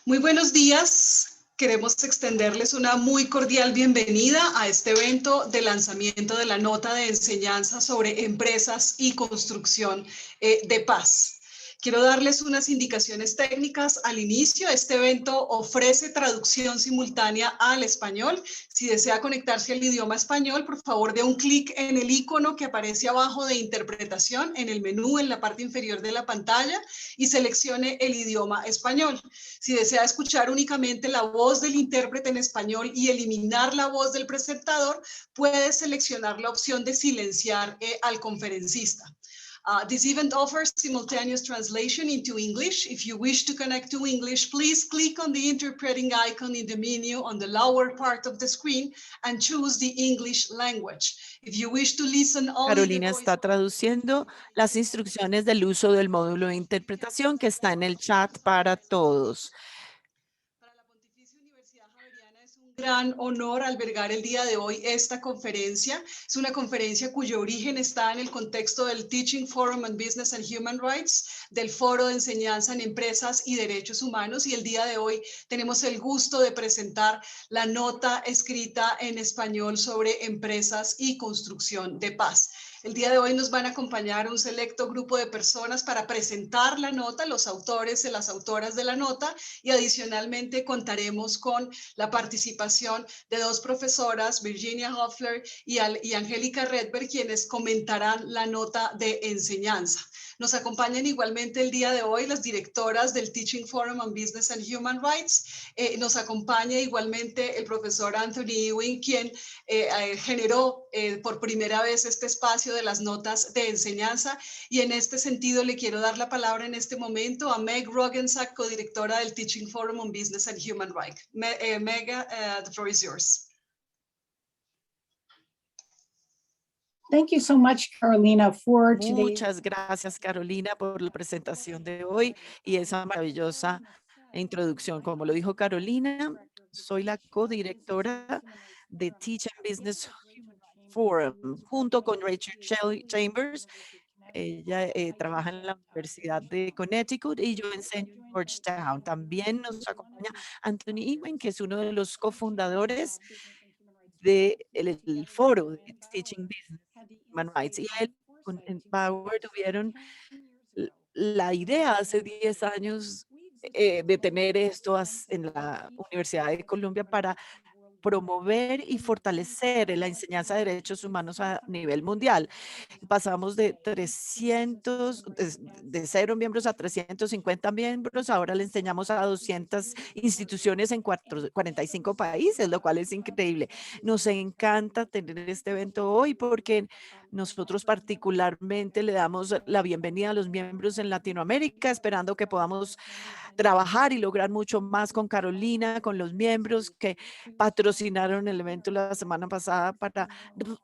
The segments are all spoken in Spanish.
Muy buenos días. Queremos extenderles una muy cordial bienvenida a este evento de lanzamiento de la nota de enseñanza sobre empresas y construcción de paz. Quiero darles unas indicaciones técnicas al inicio. Este evento ofrece traducción simultánea al español. Si desea conectarse al idioma español, por favor, dé un clic en el icono que aparece abajo de interpretación en el menú en la parte inferior de la pantalla y seleccione el idioma español. Si desea escuchar únicamente la voz del intérprete en español y eliminar la voz del presentador, puede seleccionar la opción de silenciar al conferencista. This event offers simultaneous translation into English. If you wish to connect to English, please click on the interpreting icon in the menu on the lower part of the screen and choose the English language. If you wish to listen only the Carolina voice... está traduciendo las instrucciones del uso del módulo de interpretación que está en el chat para todos. Es un gran honor albergar el día de hoy esta conferencia. Es una conferencia cuyo origen está en el contexto del Teaching Forum on Business and Human Rights, del Foro de Enseñanza en Empresas y Derechos Humanos, y el día de hoy tenemos el gusto de presentar la nota escrita en español sobre empresas y construcción de paz. El día de hoy nos van a acompañar un selecto grupo de personas para presentar la nota, los autores y las autoras de la nota, y adicionalmente contaremos con la participación de dos profesoras, Virginia Hoffler y Angélica Redberg, quienes comentarán la nota de enseñanza. Nos acompañan igualmente el día de hoy las directoras del Teaching Forum on Business and Human Rights. Nos acompaña igualmente el profesor Anthony Ewing, quien generó por primera vez este espacio de las notas de enseñanza. Y en este sentido le quiero dar la palabra en este momento a Meg Roggensack, codirectora del Teaching Forum on Business and Human Rights. Meg, the floor is yours. Thank you so much, Carolina, for today. Muchas gracias, Carolina, por la presentación de hoy y esa maravillosa introducción. Como lo dijo Carolina, soy la codirectora de Teaching Business Forum, junto con Rachel Chambers. Ella trabaja en la Universidad de Connecticut y yo enseño en Georgetown. También nos acompaña Anthony Ewing, que es uno de los cofundadores del foro de Teaching Business Human Rights. Y él con Empower tuvieron la idea hace 10 años de tener esto en la Universidad de Columbia para promover y fortalecer la enseñanza de derechos humanos a nivel mundial. Pasamos de 300, de 0 miembros a 350 miembros. Ahora le enseñamos a 200 instituciones en 45 países, lo cual es increíble. Nos encanta tener este evento hoy porque nosotros particularmente le damos la bienvenida a los miembros en Latinoamérica, esperando que podamos trabajar y lograr mucho más con Carolina, con los miembros que patrocinaron el evento la semana pasada para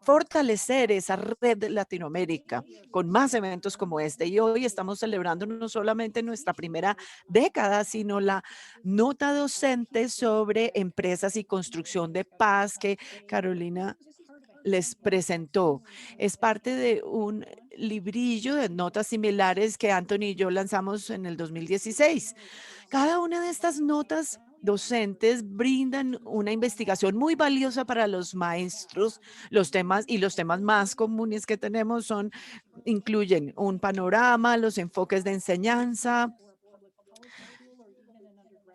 fortalecer esa red de Latinoamérica con más eventos como este. Y hoy estamos celebrando no solamente nuestra primera década, sino la nota docente sobre empresas y construcción de paz que Carolina les presentó. Es parte de un librillo de notas similares que Anthony y yo lanzamos en el 2016. Cada una de estas notas docentes brindan una investigación muy valiosa para los maestros. Los temas más comunes que tenemos incluyen un panorama, los enfoques de enseñanza,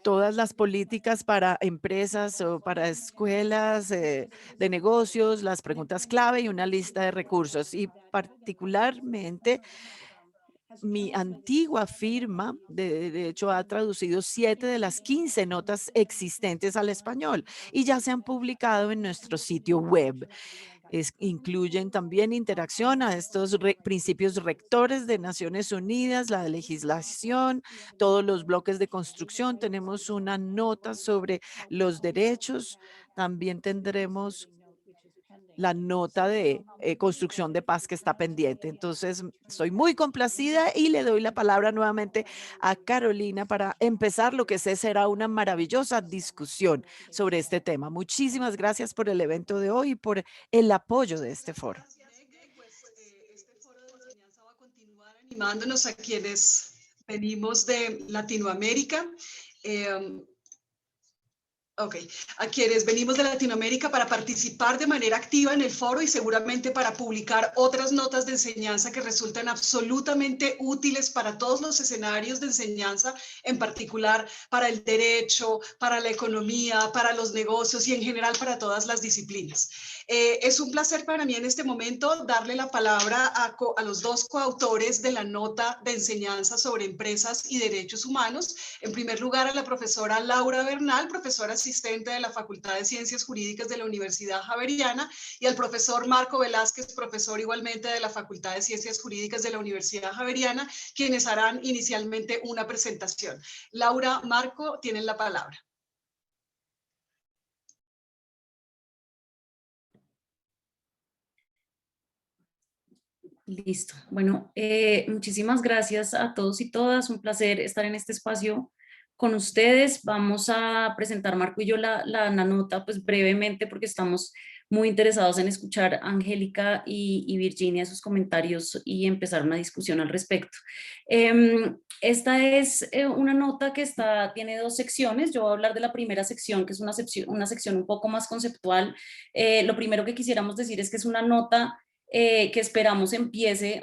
todas las políticas para empresas o para escuelas de negocios, las preguntas clave y una lista de recursos. Y particularmente mi antigua firma, de hecho, ha traducido 7 de las 15 notas existentes al español y ya se han publicado en nuestro sitio web. Incluyen también interacción a estos principios rectores de Naciones Unidas, la legislación, todos los bloques de construcción. Tenemos una nota sobre los derechos. También tendremos la nota de construcción de paz que está pendiente. Entonces, estoy muy complacida y le doy la palabra nuevamente a Carolina para empezar lo que sé será una maravillosa discusión sobre este tema. Muchísimas gracias por el evento de hoy y por el apoyo de este foro. Este foro de enseñanza va a continuar animándonos a quienes venimos de Latinoamérica. Ok, a quienes venimos de Latinoamérica para participar de manera activa en el foro y seguramente para publicar otras notas de enseñanza que resultan absolutamente útiles para todos los escenarios de enseñanza, en particular para el derecho, para la economía, para los negocios y en general para todas las disciplinas. Es un placer para mí en este momento darle la palabra a los dos coautores de la nota de enseñanza sobre empresas y derechos humanos. En primer lugar, a la profesora Laura Bernal, profesora asistente de la Facultad de Ciencias Jurídicas de la Universidad Javeriana, y al profesor Marco Velázquez, profesor igualmente de la Facultad de Ciencias Jurídicas de la Universidad Javeriana, quienes harán inicialmente una presentación. Laura, Marco, tienen la palabra. Listo. Bueno, muchísimas gracias a todos y todas. Un placer estar en este espacio con ustedes. Vamos a presentar Marco y yo la nota pues brevemente porque estamos muy interesados en escuchar a Angélica y Virginia sus comentarios y empezar una discusión al respecto. Esta es una nota que tiene dos secciones. Yo voy a hablar de la primera sección, que es una sección un poco más conceptual. Lo primero que quisiéramos decir es que es una nota que esperamos empiece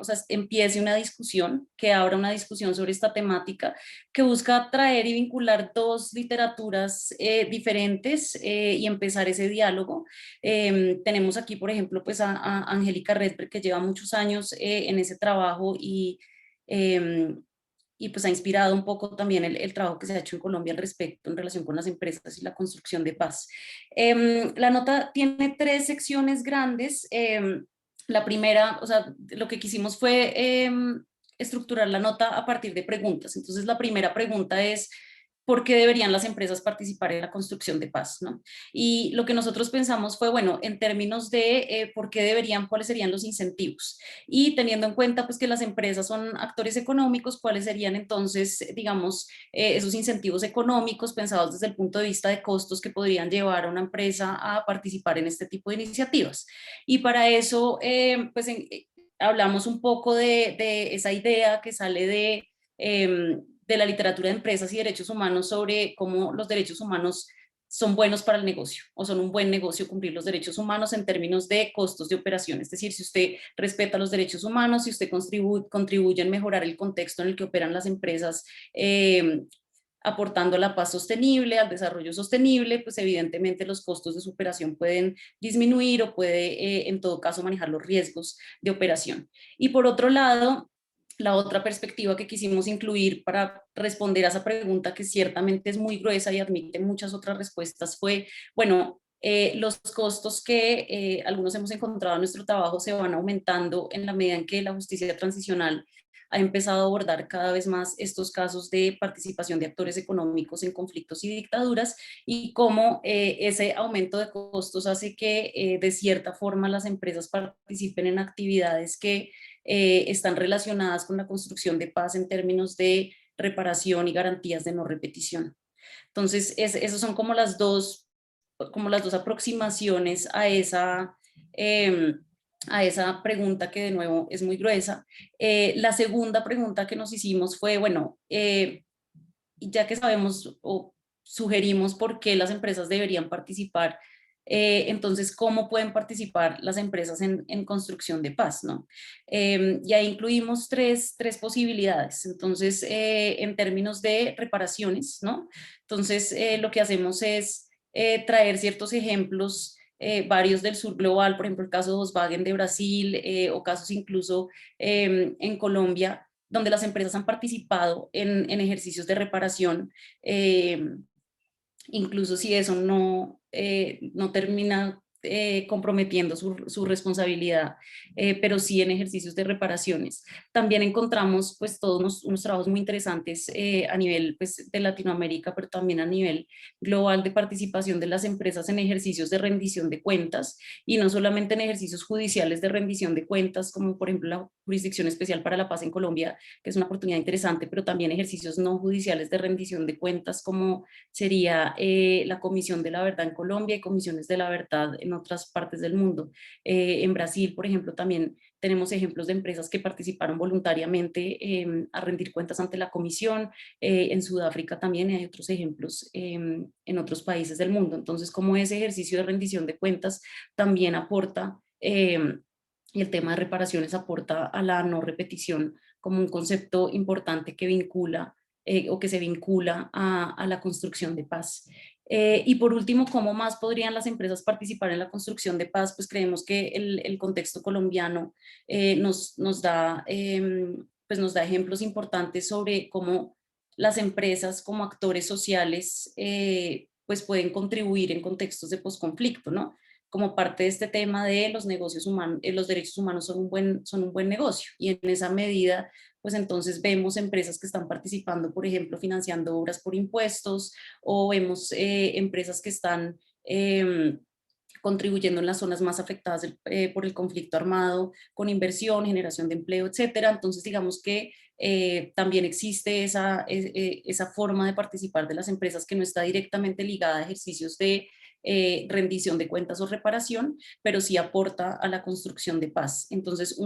una discusión, que abra una discusión sobre esta temática, que busca traer y vincular dos literaturas diferentes y empezar ese diálogo. Tenemos aquí, por ejemplo, pues a Angélica Redberg, que lleva muchos años en ese trabajo y pues ha inspirado un poco también el trabajo que se ha hecho en Colombia al respecto en relación con las empresas y la construcción de paz. La nota tiene tres secciones grandes. La primera, o sea, lo que quisimos fue estructurar la nota a partir de preguntas. Entonces, la primera pregunta es, ¿por qué deberían las empresas participar en la construcción de paz? ¿No? Y lo que nosotros pensamos fue, bueno, en términos de por qué deberían, cuáles serían los incentivos. Y teniendo en cuenta pues, que las empresas son actores económicos, cuáles serían entonces, digamos, esos incentivos económicos pensados desde el punto de vista de costos que podrían llevar a una empresa a participar en este tipo de iniciativas. Y para eso, hablamos un poco de esa idea que sale de la literatura de empresas y derechos humanos sobre cómo los derechos humanos son buenos para el negocio o son un buen negocio cumplir los derechos humanos en términos de costos de operación. Es decir, si usted respeta los derechos humanos, si usted contribuye en mejorar el contexto en el que operan las empresas, aportando a la paz sostenible, al desarrollo sostenible, pues evidentemente los costos de su operación pueden disminuir o puede en todo caso manejar los riesgos de operación. Y por otro lado, la otra perspectiva que quisimos incluir para responder a esa pregunta, que ciertamente es muy gruesa y admite muchas otras respuestas, fue, bueno, los costos que algunos hemos encontrado en nuestro trabajo se van aumentando en la medida en que la justicia transicional ha empezado a abordar cada vez más estos casos de participación de actores económicos en conflictos y dictaduras y cómo ese aumento de costos hace que de cierta forma las empresas participen en actividades que están relacionadas con la construcción de paz en términos de reparación y garantías de no repetición. Entonces, esas son como las dos aproximaciones a esa pregunta que de nuevo es muy gruesa. La segunda pregunta que nos hicimos fue, bueno, ya que sabemos o sugerimos por qué las empresas deberían participar, entonces, ¿cómo pueden participar las empresas en construcción de paz? ¿No? Y ahí incluimos tres posibilidades. Entonces, en términos de reparaciones, ¿no? Entonces, lo que hacemos es traer ciertos ejemplos, varios del sur global, por ejemplo, el caso de Volkswagen de Brasil o casos incluso en Colombia, donde las empresas han participado en ejercicios de reparación, incluso si eso no termina comprometiendo su responsabilidad, pero sí en ejercicios de reparaciones. También encontramos pues todos unos trabajos muy interesantes a nivel pues, de Latinoamérica, pero también a nivel global de participación de las empresas en ejercicios de rendición de cuentas y no solamente en ejercicios judiciales de rendición de cuentas, como por ejemplo la Jurisdicción Especial para la Paz en Colombia, que es una oportunidad interesante, pero también ejercicios no judiciales de rendición de cuentas, como sería la Comisión de la Verdad en Colombia y Comisiones de la Verdad en otras partes del mundo. En Brasil, por ejemplo, también tenemos ejemplos de empresas que participaron voluntariamente a rendir cuentas ante la comisión. En Sudáfrica también hay otros ejemplos en otros países del mundo. Entonces, como ese ejercicio de rendición de cuentas también aporta, y el tema de reparaciones aporta a la no repetición como un concepto importante que vincula o que se vincula a la construcción de paz. Y por último, ¿cómo más podrían las empresas participar en la construcción de paz? Pues creemos que el contexto colombiano nos da ejemplos importantes sobre cómo las empresas como actores sociales pues pueden contribuir en contextos de posconflicto, ¿no? Como parte de este tema de los negocios humanos, los derechos humanos son un buen negocio, y en esa medida pues entonces vemos empresas que están participando, por ejemplo, financiando obras por impuestos, o vemos empresas que están contribuyendo en las zonas más afectadas por el conflicto armado, con inversión, generación de empleo, etcétera. Entonces, digamos que también existe esa forma de participar de las empresas que no está directamente ligada a ejercicios de rendición de cuentas o reparación, pero sí aporta a la construcción de paz. Entonces,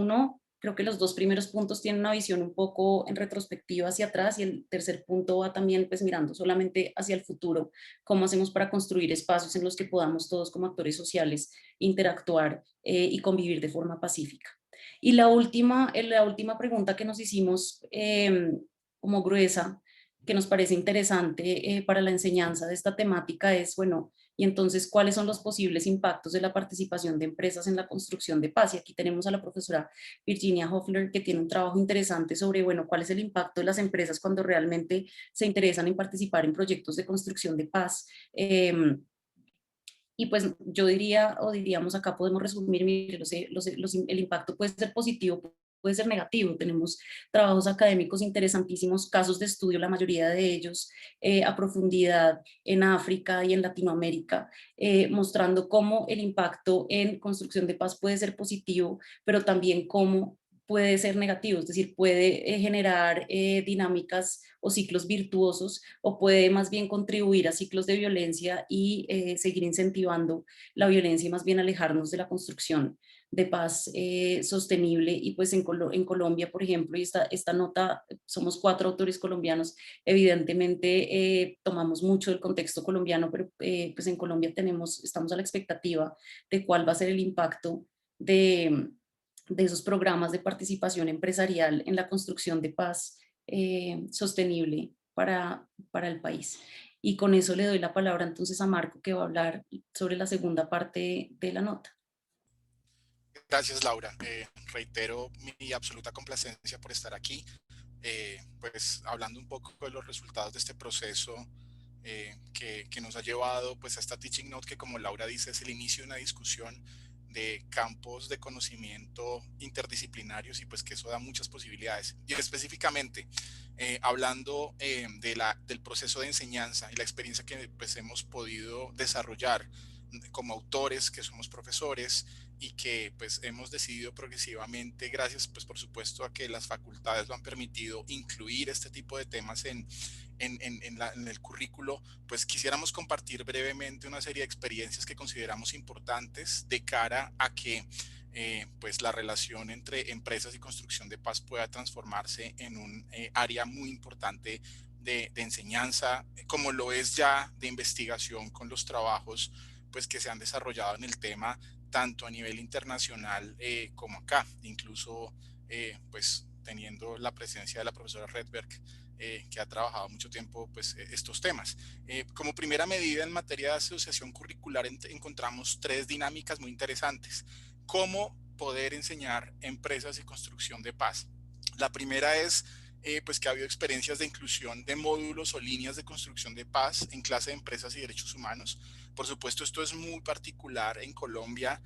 creo que los dos primeros puntos tienen una visión un poco en retrospectiva hacia atrás, y el tercer punto va también pues mirando solamente hacia el futuro, cómo hacemos para construir espacios en los que podamos todos como actores sociales interactuar y convivir de forma pacífica. Y la última pregunta que nos hicimos como gruesa, que nos parece interesante para la enseñanza de esta temática es, bueno, y entonces, ¿cuáles son los posibles impactos de la participación de empresas en la construcción de paz? Y aquí tenemos a la profesora Virginia Hoffler, que tiene un trabajo interesante sobre, bueno, cuál es el impacto de las empresas cuando realmente se interesan en participar en proyectos de construcción de paz. Y pues yo diría, o diríamos acá podemos resumir, mire, el impacto puede ser positivo, puede ser negativo. Tenemos trabajos académicos interesantísimos, casos de estudio, la mayoría de ellos a profundidad en África y en Latinoamérica, mostrando cómo el impacto en construcción de paz puede ser positivo, pero también cómo puede ser negativo, es decir, puede generar dinámicas o ciclos virtuosos, o puede más bien contribuir a ciclos de violencia y seguir incentivando la violencia y más bien alejarnos de la construcción de paz sostenible. Y pues en Colombia, por ejemplo, y esta nota, somos 4 autores colombianos, evidentemente tomamos mucho del contexto colombiano, pero pues en Colombia estamos a la expectativa de cuál va a ser el impacto de esos programas de participación empresarial en la construcción de paz sostenible para el país. Y con eso le doy la palabra entonces a Marco, que va a hablar sobre la segunda parte de la nota. Gracias, Laura. Reitero mi absoluta complacencia por estar aquí, pues hablando un poco de los resultados de este proceso que nos ha llevado pues a esta Teaching Note, que como Laura dice es el inicio de una discusión de campos de conocimiento interdisciplinarios, y pues que eso da muchas posibilidades. Y específicamente hablando del proceso de enseñanza y la experiencia que pues hemos podido desarrollar como autores que somos profesores, y que pues hemos decidido progresivamente, gracias pues por supuesto a que las facultades lo han permitido, incluir este tipo de temas en el currículo, pues quisiéramos compartir brevemente una serie de experiencias que consideramos importantes de cara a que pues la relación entre empresas y construcción de paz pueda transformarse en un área muy importante de enseñanza, como lo es ya de investigación con los trabajos pues que se han desarrollado en el tema, tanto a nivel internacional como acá, incluso pues teniendo la presencia de la profesora Redberg, que ha trabajado mucho tiempo pues estos temas. Como primera medida en materia de asociación curricular encontramos 3 dinámicas muy interesantes. ¿Cómo poder enseñar empresas y construcción de paz? La primera es pues que ha habido experiencias de inclusión de módulos o líneas de construcción de paz en clase de empresas y derechos humanos. Por supuesto, esto es muy particular en Colombia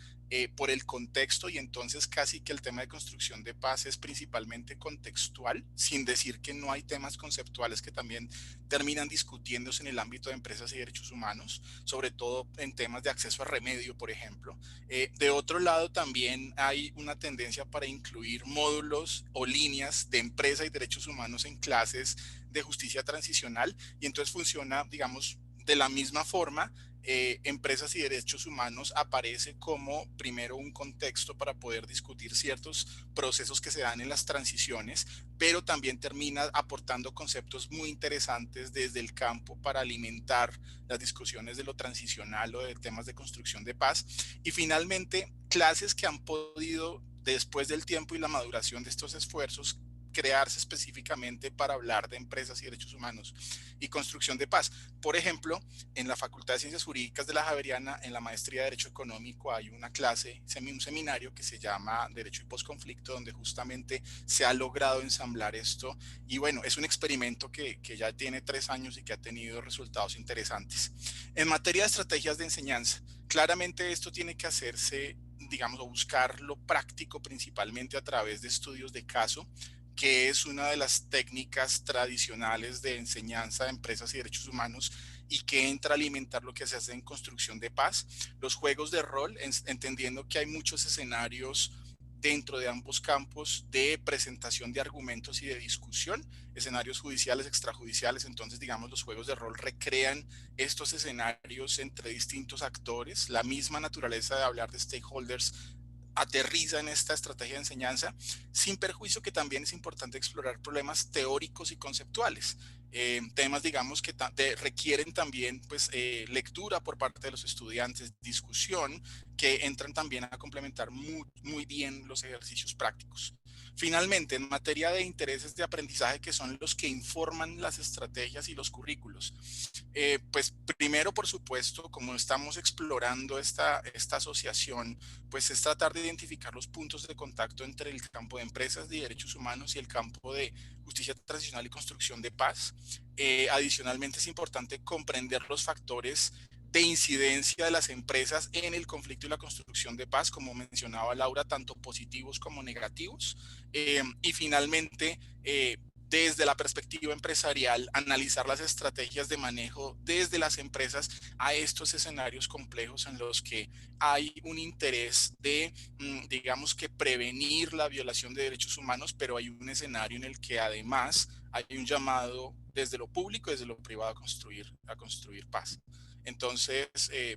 por el contexto, y entonces casi que el tema de construcción de paz es principalmente contextual, sin decir que no hay temas conceptuales que también terminan discutiéndose en el ámbito de empresas y derechos humanos, sobre todo en temas de acceso a remedio, por ejemplo. De otro lado, también hay una tendencia para incluir módulos o líneas de empresa y derechos humanos en clases de justicia transicional, y entonces funciona, digamos, de la misma forma empresas y derechos humanos aparece como primero un contexto para poder discutir ciertos procesos que se dan en las transiciones, pero también termina aportando conceptos muy interesantes desde el campo para alimentar las discusiones de lo transicional o de temas de construcción de paz. Y finalmente, clases que han podido, después del tiempo y la maduración de estos esfuerzos, crearse específicamente para hablar de empresas y derechos humanos y construcción de paz. Por ejemplo, en la Facultad de Ciencias Jurídicas de la Javeriana, en la maestría de Derecho Económico, hay una clase, un seminario que se llama Derecho y Postconflicto, donde justamente se ha logrado ensamblar esto. Y bueno, es un experimento que ya tiene 3 años y que ha tenido resultados interesantes. En materia de estrategias de enseñanza, claramente esto tiene que hacerse, digamos, o buscar lo práctico principalmente a través de estudios de caso, que es una de las técnicas tradicionales de enseñanza de empresas y derechos humanos y que entra a alimentar lo que se hace en construcción de paz. Los juegos de rol, entendiendo que hay muchos escenarios dentro de ambos campos de presentación de argumentos y de discusión, escenarios judiciales, extrajudiciales. Entonces, digamos, los juegos de rol recrean estos escenarios entre distintos actores, la misma naturaleza de hablar de stakeholders aterriza en esta estrategia de enseñanza, sin perjuicio que también es importante explorar problemas teóricos y conceptuales, temas, digamos, que requieren también pues, lectura por parte de los estudiantes, discusión, que entran también a complementar muy bien los ejercicios prácticos. Finalmente, en materia de intereses de aprendizaje, que son los que informan las estrategias y los currículos, pues primero, por supuesto, como estamos explorando esta asociación, pues es tratar de identificar los puntos de contacto entre el campo de empresas y derechos humanos y el campo de justicia transicional y construcción de paz. Adicionalmente, es importante comprender los factores de incidencia de las empresas en el conflicto y la construcción de paz, como mencionaba Laura, tanto positivos como negativos. Y finalmente, desde la perspectiva empresarial, analizar las estrategias de manejo desde las empresas a estos escenarios complejos en los que hay un interés de, digamos que prevenir la violación de derechos humanos, pero hay un escenario en el que además hay un llamado desde lo público y desde lo privado a construir paz. Entonces,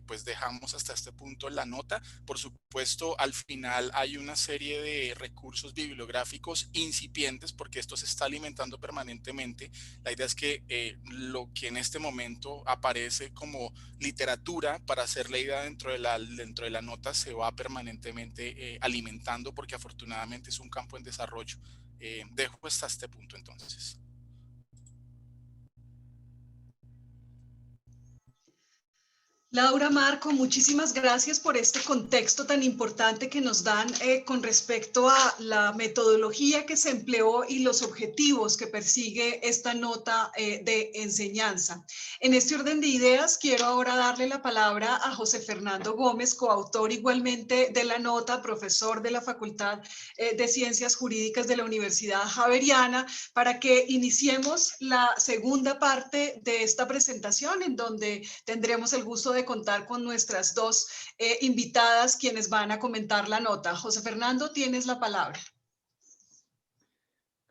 pues dejamos hasta este punto la nota. Por supuesto, al final hay una serie de recursos bibliográficos incipientes porque esto se está alimentando permanentemente. La idea es que lo que en este momento aparece como literatura para ser leída dentro de la nota se va permanentemente alimentando porque afortunadamente es un campo en desarrollo. Dejo hasta este punto entonces. Laura, Marco, muchísimas gracias por este contexto tan importante que nos dan con respecto a la metodología que se empleó y los objetivos que persigue esta nota de enseñanza. En este orden de ideas, quiero ahora darle la palabra a José Fernando Gómez, coautor igualmente de la nota, profesor de la Facultad de Ciencias Jurídicas de la Universidad Javeriana, para que iniciemos la segunda parte de esta presentación, en donde tendremos el gusto de contar con nuestras dos invitadas quienes van a comentar la nota. José Fernando, tienes la palabra.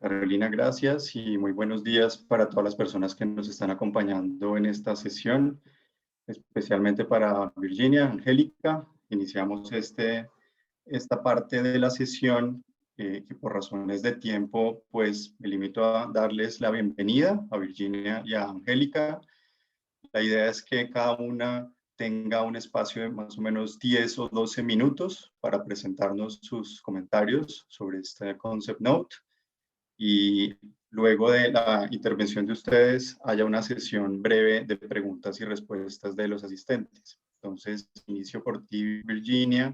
Carolina, gracias y muy buenos días para todas las personas que nos están acompañando en esta sesión, especialmente para Virginia, Angélica. Iniciamos esta parte de la sesión que por razones de tiempo, pues me limito a darles la bienvenida a Virginia y a Angélica. La idea es que cada una tenga un espacio de más o menos 10 o 12 minutos para presentarnos sus comentarios sobre este concept note y luego de la intervención de ustedes haya una sesión breve de preguntas y respuestas de los asistentes. Entonces, inicio por ti, Virginia,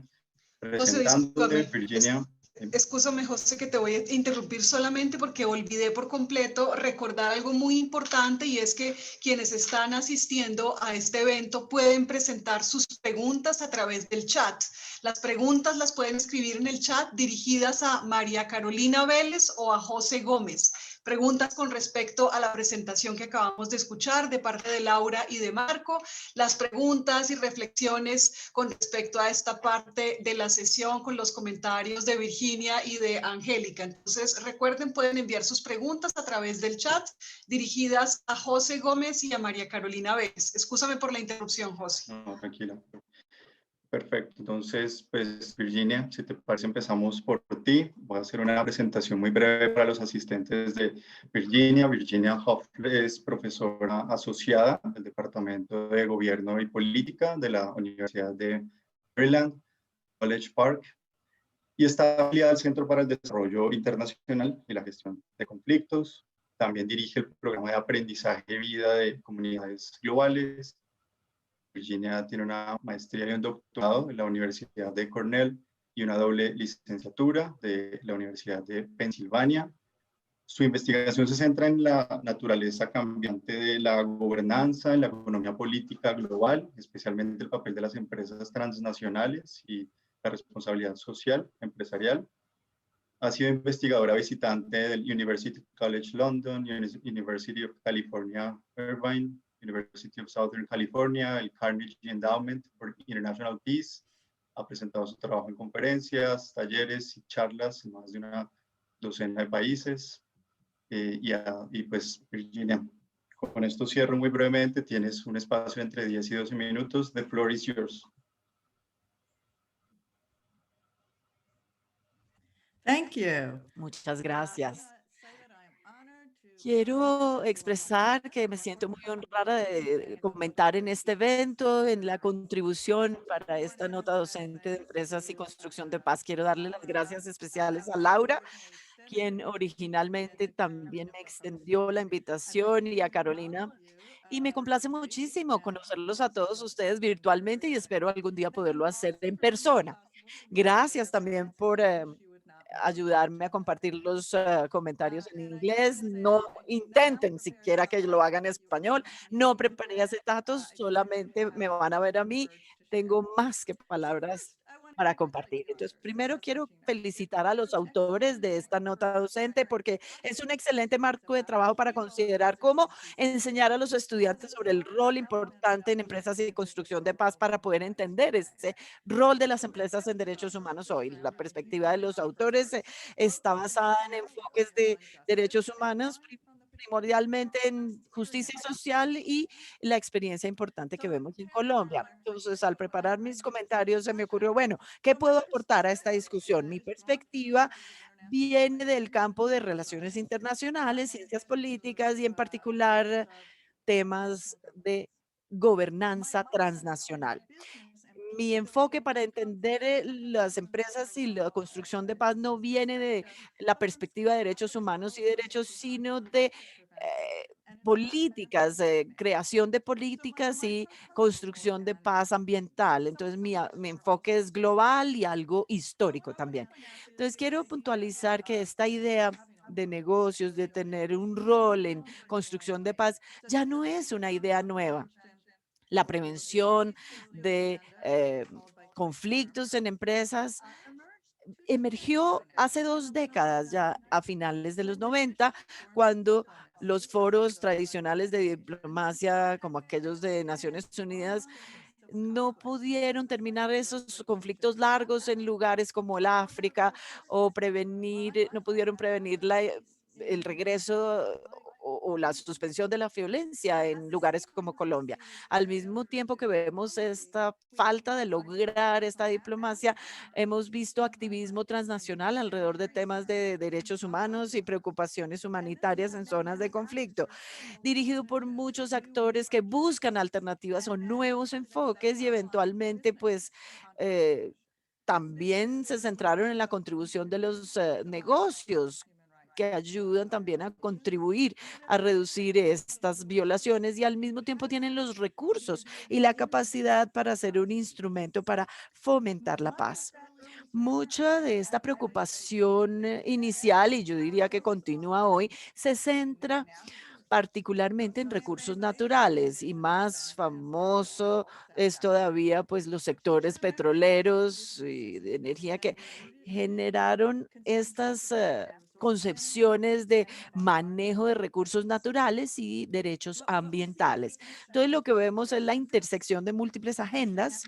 presentándote, Virginia. Excúsame, José, que te voy a interrumpir solamente porque olvidé por completo recordar algo muy importante, y es que quienes están asistiendo a este evento pueden presentar sus preguntas a través del chat. Las preguntas las pueden escribir en el chat dirigidas a María Carolina Vélez o a José Gómez. Preguntas con respecto a la presentación que acabamos de escuchar de parte de Laura y de Marco, las preguntas y reflexiones con respecto a esta parte de la sesión con los comentarios de Virginia y de Angélica. Entonces, recuerden, pueden enviar sus preguntas a través del chat dirigidas a José Gómez y a María Carolina Vélez. Excúsame por la interrupción, José. No, tranquila. Perfecto. Entonces, pues Virginia, si te parece, empezamos por ti. Voy a hacer una presentación muy breve para los asistentes de Virginia. Virginia Hoff es profesora asociada del Departamento de Gobierno y Política de la Universidad de Maryland, College Park, y está afiliada al Centro para el Desarrollo Internacional y la Gestión de Conflictos. También dirige el programa de aprendizaje de vida de comunidades globales. Virginia tiene una maestría y un doctorado en la Universidad de Cornell y una doble licenciatura de la Universidad de Pensilvania. Su investigación se centra en la naturaleza cambiante de la gobernanza, en la economía política global, especialmente el papel de las empresas transnacionales y la responsabilidad social empresarial. Ha sido investigadora visitante del University College London, University of California, Irvine, University of Southern California, el Carnegie Endowment for International Peace. Ha presentado su trabajo en conferencias, talleres y charlas en más de una docena de países. Y pues, Virginia, con esto cierro muy brevemente. Tienes un espacio entre 10 y 12 minutos. The floor is yours. Thank you. Muchas gracias. Quiero expresar que me siento muy honrada de comentar en este evento, en la contribución para esta nota docente de empresas y construcción de paz. Quiero darle las gracias especiales a Laura, quien originalmente también me extendió la invitación, y a Carolina. Y me complace muchísimo conocerlos a todos ustedes virtualmente y espero algún día poderlo hacer en persona. Gracias también por ayudarme a compartir los comentarios en inglés. No intenten siquiera que lo hagan en español. No preparé acetatos, solamente me van a ver a mí. Tengo más que palabras para compartir. Entonces, primero quiero felicitar a los autores de esta nota docente porque es un excelente marco de trabajo para considerar cómo enseñar a los estudiantes sobre el rol importante en empresas y construcción de paz para poder entender ese rol de las empresas en derechos humanos hoy. La perspectiva de los autores está basada en enfoques de derechos humanos, primordialmente en justicia social y la experiencia importante que vemos en Colombia. Entonces, al preparar mis comentarios, se me ocurrió, bueno, ¿qué puedo aportar a esta discusión? Mi perspectiva viene del campo de relaciones internacionales, ciencias políticas y en particular temas de gobernanza transnacional. Mi enfoque para entender las empresas y la construcción de paz no viene de la perspectiva de derechos humanos y derechos, sino de políticas, creación de políticas y construcción de paz ambiental. Entonces, mi enfoque es global y algo histórico también. Entonces, quiero puntualizar que esta idea de negocios, de tener un rol en construcción de paz, ya no es una idea nueva. La prevención de conflictos en empresas emergió hace 2 décadas, ya a finales de los 90, cuando los foros tradicionales de diplomacia, como aquellos de Naciones Unidas, no pudieron terminar esos conflictos largos en lugares como el África o prevenir, no pudieron prevenir el regreso o la suspensión de la violencia en lugares como Colombia. Al mismo tiempo que vemos esta falta de lograr esta diplomacia, hemos visto activismo transnacional alrededor de temas de derechos humanos y preocupaciones humanitarias en zonas de conflicto, dirigido por muchos actores que buscan alternativas o nuevos enfoques y eventualmente, pues, también se centraron en la contribución de los negocios que ayudan también a contribuir a reducir estas violaciones y al mismo tiempo tienen los recursos y la capacidad para ser un instrumento para fomentar la paz. Mucha de esta preocupación inicial, y yo diría que continúa hoy, se centra particularmente en recursos naturales y más famoso es todavía pues los sectores petroleros y de energía que generaron estas concepciones de manejo de recursos naturales y derechos ambientales. Entonces, lo que vemos es la intersección de múltiples agendas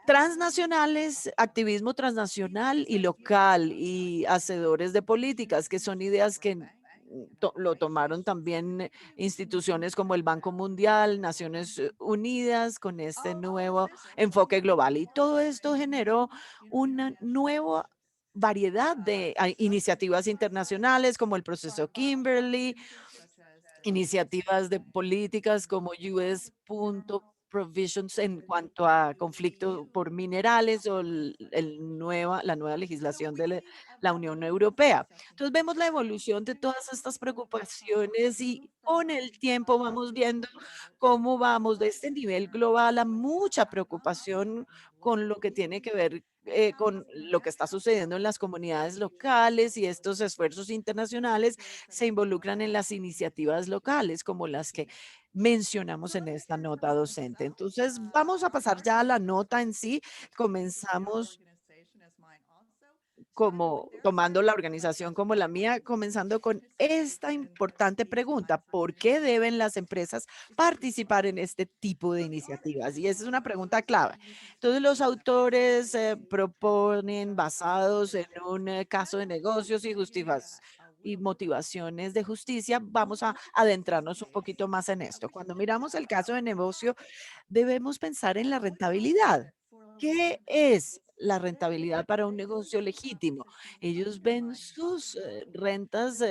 transnacionales, activismo transnacional y local y hacedores de políticas, que son ideas que lo tomaron también instituciones como el Banco Mundial, Naciones Unidas, con este nuevo enfoque global. Y todo esto generó una nueva variedad de iniciativas internacionales como el proceso Kimberley, iniciativas de políticas como US Punto Provisions en cuanto a conflicto por minerales o la nueva legislación de la Unión Europea. Entonces vemos la evolución de todas estas preocupaciones y con el tiempo vamos viendo cómo vamos de este nivel global a mucha preocupación con lo que tiene que ver con lo que está sucediendo en las comunidades locales y estos esfuerzos internacionales se involucran en las iniciativas locales como las que mencionamos en esta nota docente. Entonces, vamos a pasar ya a la nota en sí. Comenzamos como tomando la organización como la mía, comenzando con esta importante pregunta: ¿por qué deben las empresas participar en este tipo de iniciativas? Y esa es una pregunta clave. Entonces, los autores proponen, basados en un caso de negocios y motivaciones de justicia, vamos a adentrarnos un poquito más en esto. Cuando miramos el caso de negocio, debemos pensar en la rentabilidad. ¿Qué es la rentabilidad para un negocio legítimo? Ellos ven sus rentas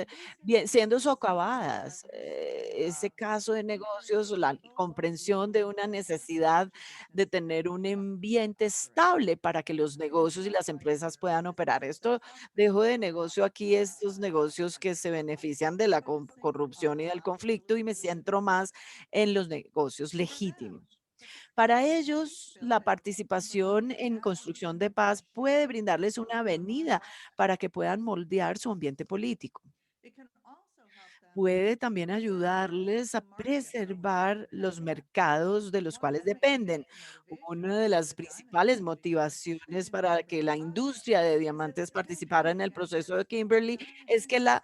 siendo socavadas. Ese caso de negocios, la comprensión de una necesidad de tener un ambiente estable para que los negocios y las empresas puedan operar. Esto dejo de negocio aquí estos negocios que se benefician de la corrupción y del conflicto y me centro más en los negocios legítimos. Para ellos, la participación en construcción de paz puede brindarles una avenida para que puedan moldear su ambiente político. Puede también ayudarles a preservar los mercados de los cuales dependen. Una de las principales motivaciones para que la industria de diamantes participara en el proceso de Kimberley es que la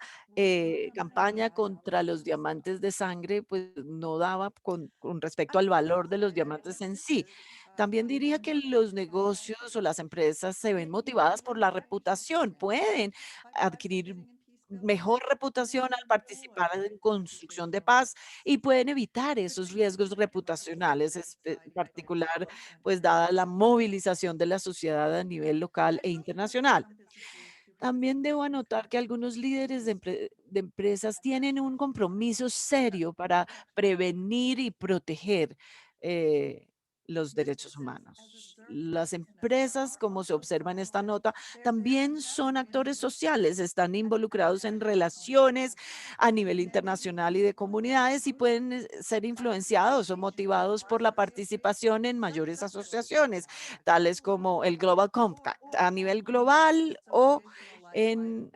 campaña contra los diamantes de sangre pues no daba con respecto al valor de los diamantes en sí. También diría que los negocios o las empresas se ven motivadas por la reputación, pueden adquirir mejor reputación al participar en construcción de paz y pueden evitar esos riesgos reputacionales, en particular, pues dada la movilización de la sociedad a nivel local e internacional. También debo anotar que algunos líderes de empresas tienen un compromiso serio para prevenir y proteger eh, los derechos humanos. Las empresas, como se observa en esta nota, también son actores sociales, están involucrados en relaciones a nivel internacional y de comunidades y pueden ser influenciados o motivados por la participación en mayores asociaciones, tales como el Global Compact a nivel global o en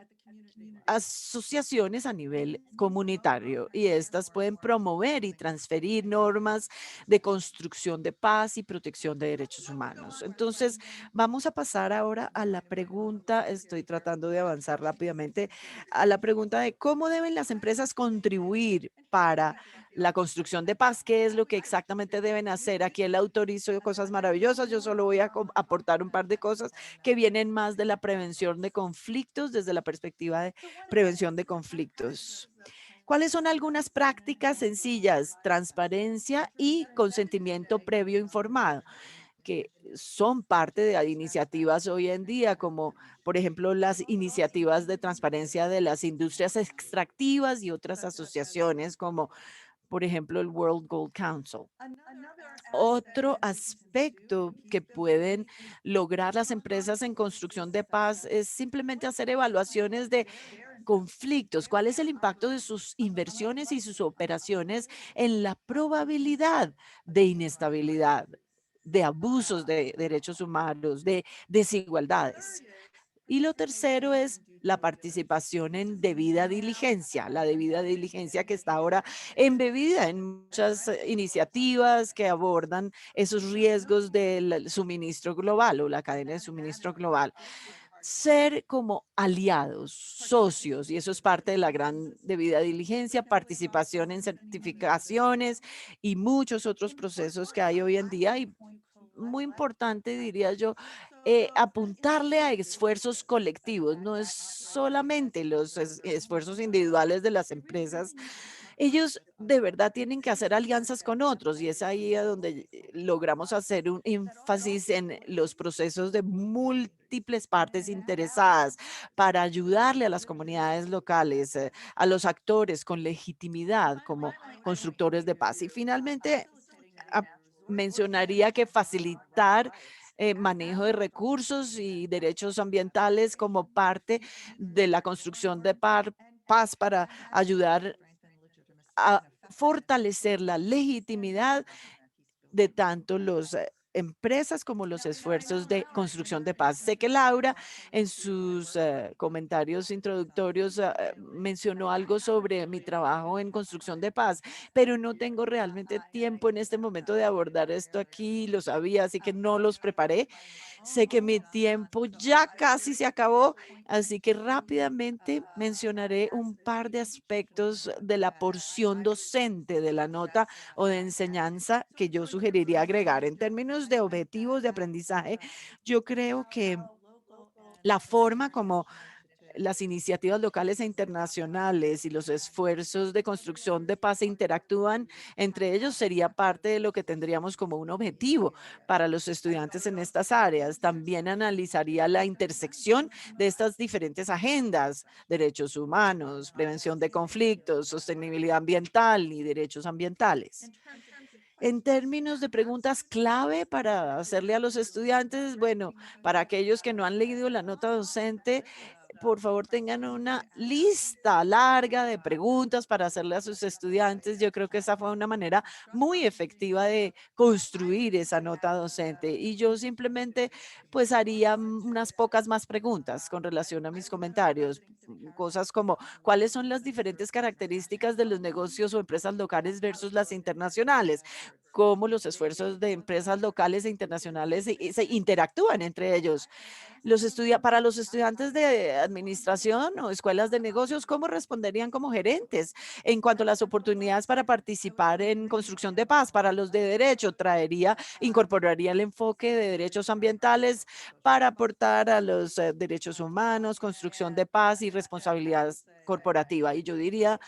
asociaciones a nivel comunitario y estas pueden promover y transferir normas de construcción de paz y protección de derechos humanos. Entonces, vamos a pasar ahora a la pregunta, estoy tratando de avanzar rápidamente, a la pregunta de cómo deben las empresas contribuir para la construcción de paz, qué es lo que exactamente deben hacer. Aquí el autor hizo cosas maravillosas, yo solo voy a aportar un par de cosas que vienen más de la prevención de conflictos desde la perspectiva de prevención de conflictos. ¿Cuáles son algunas prácticas sencillas? Transparencia y consentimiento previo informado, que son parte de iniciativas hoy en día, como por ejemplo las iniciativas de transparencia de las industrias extractivas y otras asociaciones como por ejemplo el World Gold Council. Otro aspecto que pueden lograr las empresas en construcción de paz es simplemente hacer evaluaciones de conflictos. ¿Cuál es el impacto de sus inversiones y sus operaciones en la probabilidad de inestabilidad, de abusos de derechos humanos, de desigualdades? Y lo tercero es la participación en debida diligencia, la debida diligencia que está ahora embebida en muchas iniciativas que abordan esos riesgos del suministro global o la cadena de suministro global. ser como aliados, socios, y eso es parte de la gran debida diligencia, participación en certificaciones y muchos otros procesos que hay hoy en día. Y muy importante, diría yo, apuntarle a esfuerzos colectivos, no es solamente los esfuerzos individuales de las empresas. Ellos de verdad tienen que hacer alianzas con otros y es ahí a donde logramos hacer un énfasis en los procesos de múltiples partes interesadas para ayudarle a las comunidades locales, a los actores con legitimidad como constructores de paz. Y finalmente, a- mencionaría que facilitar manejo de recursos y derechos ambientales como parte de la construcción de paz para ayudar a fortalecer la legitimidad de tanto los empresas como los esfuerzos de construcción de paz. Sé que Laura en sus comentarios introductorios mencionó algo sobre mi trabajo en construcción de paz, pero no tengo realmente tiempo en este momento de abordar esto aquí, lo sabía, así que no los preparé. Sé que mi tiempo ya casi se acabó, así que rápidamente mencionaré un par de aspectos de la porción docente de la nota o de enseñanza que yo sugeriría agregar. En términos de objetivos de aprendizaje, yo creo que la forma como las iniciativas locales e internacionales y los esfuerzos de construcción de paz se interactúan entre ellos sería parte de lo que tendríamos como un objetivo para los estudiantes en estas áreas. También analizaría la intersección de estas diferentes agendas, derechos humanos, prevención de conflictos, sostenibilidad ambiental y derechos ambientales. En términos de preguntas clave para hacerle a los estudiantes, bueno, para aquellos que no han leído la nota docente, por favor tengan una lista larga de preguntas para hacerle a sus estudiantes. Yo creo que esa fue una manera muy efectiva de construir esa nota docente. Y yo simplemente pues haría unas pocas más preguntas con relación a mis comentarios. Cosas como, ¿cuáles son las diferentes características de los negocios o empresas locales versus las internacionales? Cómo los esfuerzos de empresas locales e internacionales se interactúan entre ellos. Para los estudiantes de administración o escuelas de negocios, ¿cómo responderían como gerentes en cuanto a las oportunidades para participar en construcción de paz? Para los de derecho, incorporaría el enfoque de derechos ambientales para aportar a los derechos humanos, construcción de paz y responsabilidad corporativa. Y yo diría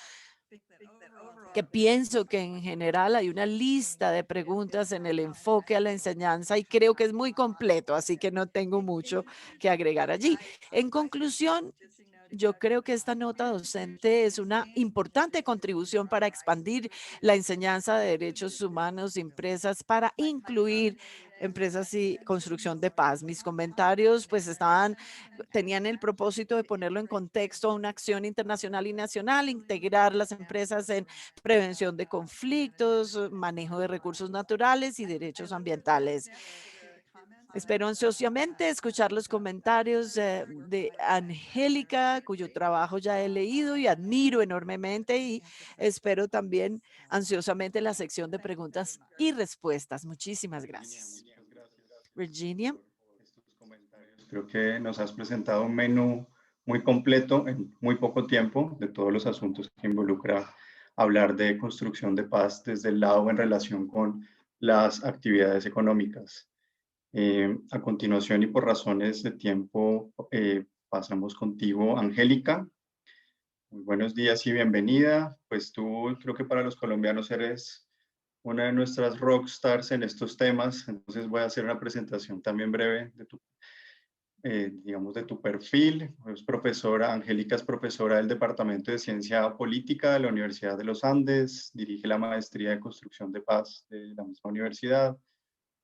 que pienso que en general hay una lista de preguntas en el enfoque a la enseñanza y creo que es muy completo, así que no tengo mucho que agregar allí. En conclusión, yo creo que esta nota docente es una importante contribución para expandir la enseñanza de derechos humanos y empresas para incluir empresas y construcción de paz. Mis comentarios pues tenían el propósito de ponerlo en contexto a una acción internacional y nacional, integrar las empresas en prevención de conflictos, manejo de recursos naturales y derechos ambientales. Espero ansiosamente escuchar los comentarios de Angélica, cuyo trabajo ya he leído y admiro enormemente, y espero también ansiosamente la sección de preguntas y respuestas. Muchísimas gracias. Virginia. Estos comentarios. Creo que nos has presentado un menú muy completo en muy poco tiempo de todos los asuntos que involucra hablar de construcción de paz desde el lado en relación con las actividades económicas. A continuación y por razones de tiempo, pasamos contigo, Angélica. Muy buenos días y bienvenida. Pues tú creo que para los colombianos eres una de nuestras rockstars en estos temas, entonces voy a hacer una presentación también breve de tu, digamos, de tu perfil. Es profesora, Angélica es profesora del Departamento de Ciencia Política de la Universidad de los Andes, dirige la maestría de Construcción de Paz de la misma universidad.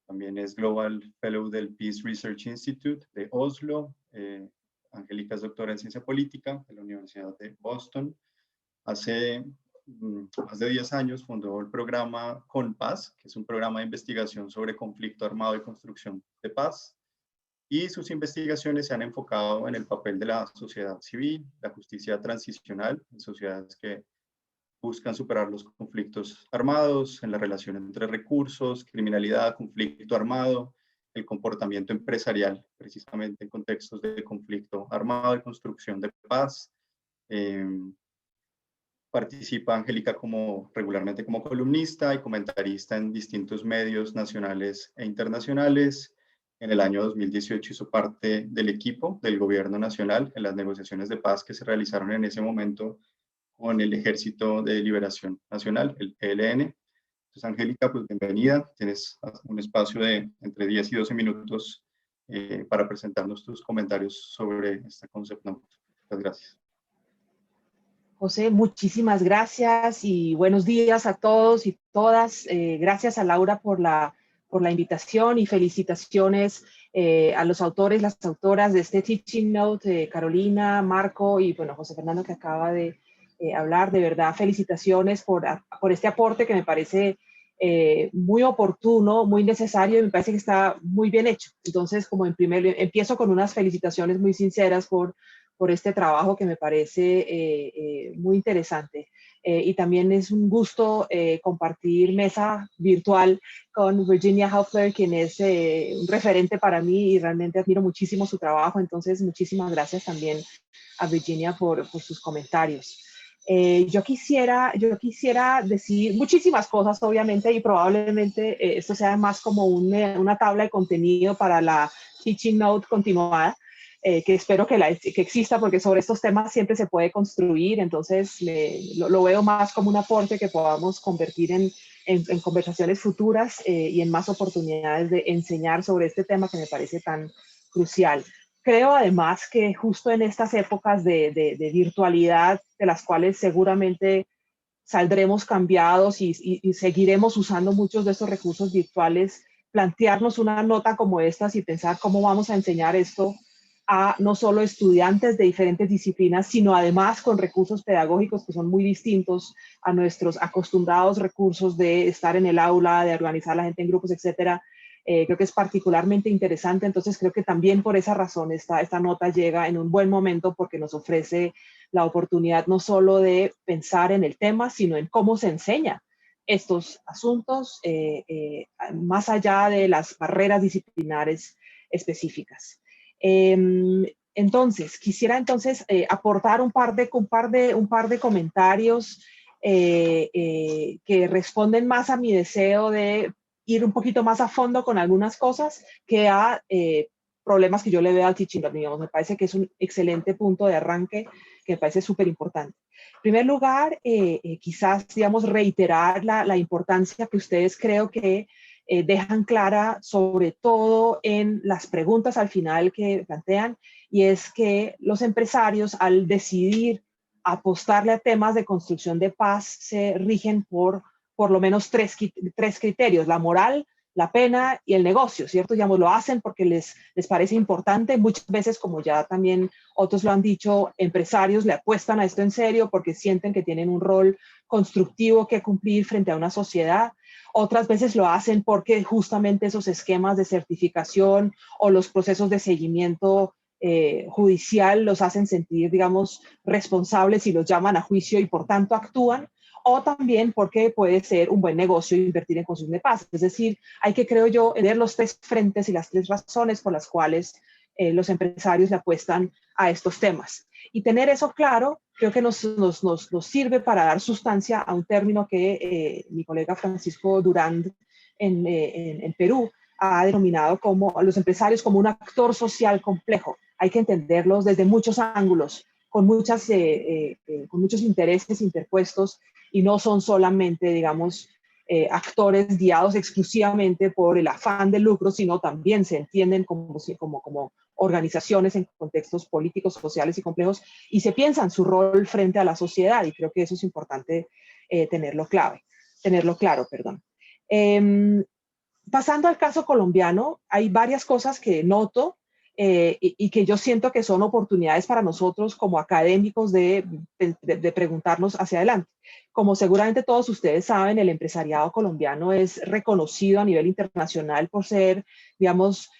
También es Global Fellow del Peace Research Institute de Oslo. Angélica es doctora en Ciencia Política de la Universidad de Boston. Hace más de 10 años fundó el programa CONPAS, que es un programa de investigación sobre conflicto armado y construcción de paz. Y sus investigaciones se han enfocado en el papel de la sociedad civil, la justicia transicional en sociedades que buscan superar los conflictos armados, en la relación entre recursos, criminalidad, conflicto armado, el comportamiento empresarial, precisamente en contextos de conflicto armado y construcción de paz. Participa Angélica regularmente como columnista y comentarista en distintos medios nacionales e internacionales. En el año 2018 hizo parte del equipo del Gobierno Nacional en las negociaciones de paz que se realizaron en ese momento con el Ejército de Liberación Nacional, el ELN. Entonces, Angélica, pues bienvenida. Tienes un espacio de entre 10 y 12 minutos para presentarnos tus comentarios sobre este concepto. Muchas gracias. José, muchísimas gracias y buenos días a todos y todas. Gracias a Laura por la invitación y felicitaciones a los autores, las autoras de este Teaching Note, Carolina, Marco y bueno, José Fernando que acaba de hablar. De verdad, felicitaciones por este aporte que me parece muy oportuno, muy necesario y me parece que está muy bien hecho. Entonces, empiezo con unas felicitaciones muy sinceras por este trabajo que me parece muy interesante. Y también es un gusto compartir mesa virtual con Virginia Helfler, quien es un referente para mí y realmente admiro muchísimo su trabajo. Entonces, muchísimas gracias también a Virginia por sus comentarios. Yo quisiera decir muchísimas cosas, obviamente, y probablemente esto sea más como una tabla de contenido para la Teaching Note continuada. Que espero que exista, porque sobre estos temas siempre se puede construir, entonces lo veo más como un aporte que podamos convertir en conversaciones futuras y en más oportunidades de enseñar sobre este tema que me parece tan crucial. Creo además que justo en estas épocas de virtualidad, de las cuales seguramente saldremos cambiados y seguiremos usando muchos de estos recursos virtuales, plantearnos una nota como estas y pensar cómo vamos a enseñar esto a no solo estudiantes de diferentes disciplinas, sino además con recursos pedagógicos que son muy distintos a nuestros acostumbrados recursos de estar en el aula, de organizar a la gente en grupos, etcétera. Creo que es particularmente interesante, entonces creo que también por esa razón esta nota llega en un buen momento porque nos ofrece la oportunidad no solo de pensar en el tema, sino en cómo se enseña estos asuntos más allá de las barreras disciplinares específicas. Entonces, quisiera aportar un par de comentarios que responden más a mi deseo de ir un poquito más a fondo con algunas cosas que a problemas que yo le veo al teaching, digamos. Me parece que es un excelente punto de arranque que me parece súper importante. En primer lugar, quizás, digamos, reiterar la importancia que ustedes creo que dejan clara, sobre todo en las preguntas al final que plantean, y es que los empresarios, al decidir apostarle a temas de construcción de paz, se rigen por lo menos tres criterios: la moral, la pena y el negocio, ¿cierto? Digamos, lo hacen porque les parece importante. Muchas veces, como ya también otros lo han dicho, empresarios le apuestan a esto en serio porque sienten que tienen un rol constructivo que cumplir frente a una sociedad. Otras veces lo hacen porque justamente esos esquemas de certificación o los procesos de seguimiento judicial los hacen sentir, digamos, responsables y los llaman a juicio y por tanto actúan. O también porque puede ser un buen negocio invertir en construcción de paz. Es decir, hay que, creo yo, ver los tres frentes y las tres razones por las cuales los empresarios le apuestan a estos temas. Y tener eso claro, creo que nos sirve para dar sustancia a un término que mi colega Francisco Durand en Perú ha denominado como a los empresarios como un actor social complejo. Hay que entenderlos desde muchos ángulos, con muchos intereses interpuestos, y no son solamente, digamos, actores guiados exclusivamente por el afán de lucro, sino también se entienden como organizaciones en contextos políticos, sociales y complejos, y se piensan su rol frente a la sociedad, y creo que eso es importante tenerlo claro. Pasando al caso colombiano, hay varias cosas que noto y que yo siento que son oportunidades para nosotros como académicos de preguntarnos hacia adelante. Como seguramente todos ustedes saben, el empresariado colombiano es reconocido a nivel internacional por ser, digamos,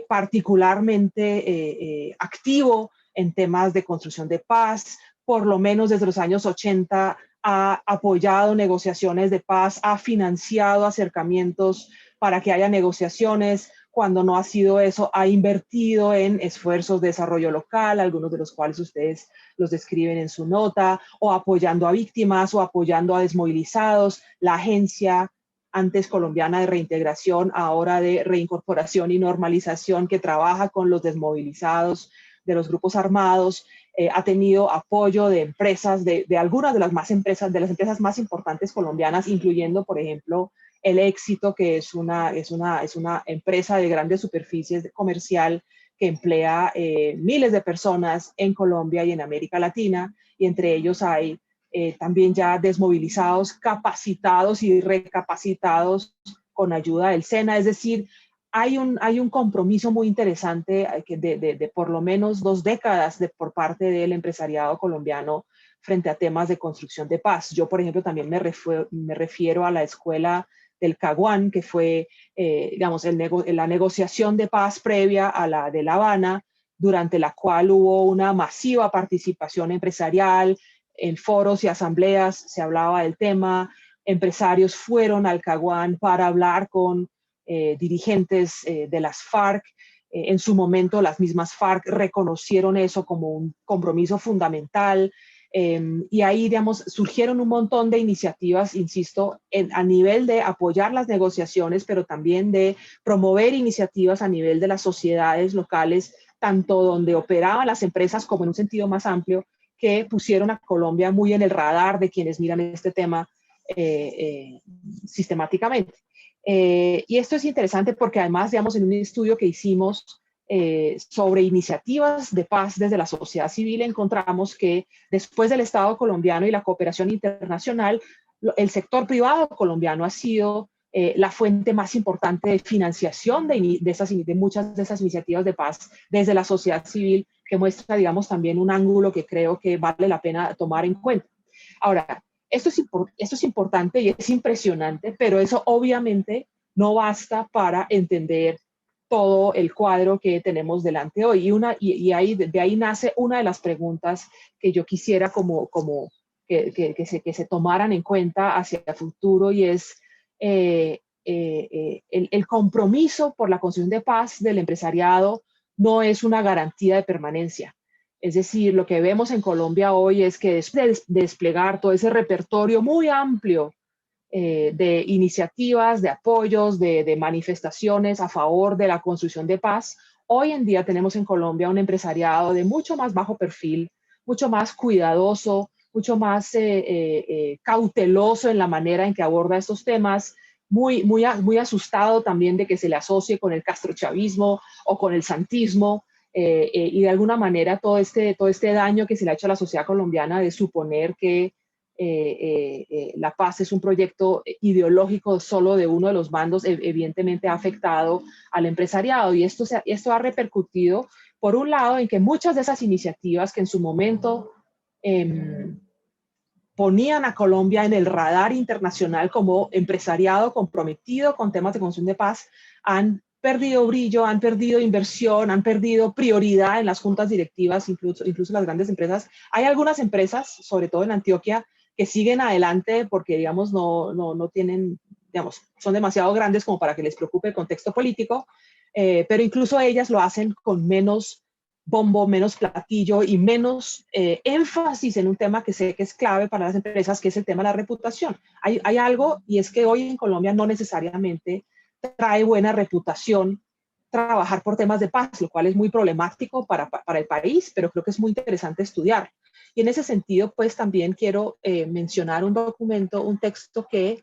particularmente activo en temas de construcción de paz. Por lo menos desde los años 80 ha apoyado negociaciones de paz, ha financiado acercamientos para que haya negociaciones, cuando no ha sido eso, ha invertido en esfuerzos de desarrollo local, algunos de los cuales ustedes los describen en su nota, o apoyando a víctimas o apoyando a desmovilizados. La agencia antes colombiana de reintegración, ahora de reincorporación y normalización, que trabaja con los desmovilizados de los grupos armados, ha tenido apoyo de empresas, de algunas de las empresas más importantes colombianas, incluyendo, por ejemplo, El Éxito, que es una empresa de grandes superficies comercial que emplea miles de personas en Colombia y en América Latina, y entre ellos hay también ya desmovilizados, capacitados y recapacitados con ayuda del SENA. Es decir, hay un compromiso muy interesante de por lo menos 2 décadas por parte del empresariado colombiano frente a temas de construcción de paz. Yo, por ejemplo, también me refiero a la escuela del Caguán, que fue, digamos, la negociación de paz previa a la de La Habana, durante la cual hubo una masiva participación empresarial. En foros y asambleas se hablaba del tema. Empresarios fueron al Caguán para hablar con dirigentes de las FARC. En su momento, las mismas FARC reconocieron eso como un compromiso fundamental. Y ahí, digamos, surgieron un montón de iniciativas, insisto, a nivel de apoyar las negociaciones, pero también de promover iniciativas a nivel de las sociedades locales, tanto donde operaban las empresas como en un sentido más amplio, que pusieron a Colombia muy en el radar de quienes miran este tema sistemáticamente. Y esto es interesante porque además, digamos, en un estudio que hicimos sobre iniciativas de paz desde la sociedad civil, encontramos que después del Estado colombiano y la cooperación internacional, el sector privado colombiano ha sido la fuente más importante de financiación de muchas de esas iniciativas de paz desde la sociedad civil, que muestra, digamos, también un ángulo que creo que vale la pena tomar en cuenta. Ahora, esto es importante y es impresionante, pero eso obviamente no basta para entender todo el cuadro que tenemos delante hoy. De ahí nace una de las preguntas que yo quisiera que se tomaran en cuenta hacia el futuro, y es el compromiso por la construcción de paz del empresariado no es una garantía de permanencia. Es decir, lo que vemos en Colombia hoy es que después de desplegar todo ese repertorio muy amplio de iniciativas, de apoyos, de manifestaciones a favor de la construcción de paz, hoy en día tenemos en Colombia un empresariado de mucho más bajo perfil, mucho más cuidadoso, mucho más cauteloso en la manera en que aborda estos temas, muy asustado también de que se le asocie con el castrochavismo o con el santismo, y de alguna manera todo este daño que se le ha hecho a la sociedad colombiana de suponer que la paz es un proyecto ideológico solo de uno de los bandos, evidentemente ha afectado al empresariado, y esto ha repercutido, por un lado, en que muchas de esas iniciativas que en su momento ponían a Colombia en el radar internacional como empresariado comprometido con temas de construcción de paz, han perdido brillo, han perdido inversión, han perdido prioridad en las juntas directivas, incluso las grandes empresas. Hay algunas empresas, sobre todo en Antioquia, que siguen adelante porque, digamos, no tienen, digamos, son demasiado grandes como para que les preocupe el contexto político, pero incluso ellas lo hacen con menos bombo, menos platillo y menos énfasis en un tema que sé que es clave para las empresas, que es el tema de la reputación. Hay algo, y es que hoy en Colombia no necesariamente trae buena reputación trabajar por temas de paz, lo cual es muy problemático para el país, pero creo que es muy interesante estudiar. Y en ese sentido, pues también quiero mencionar un documento, un texto que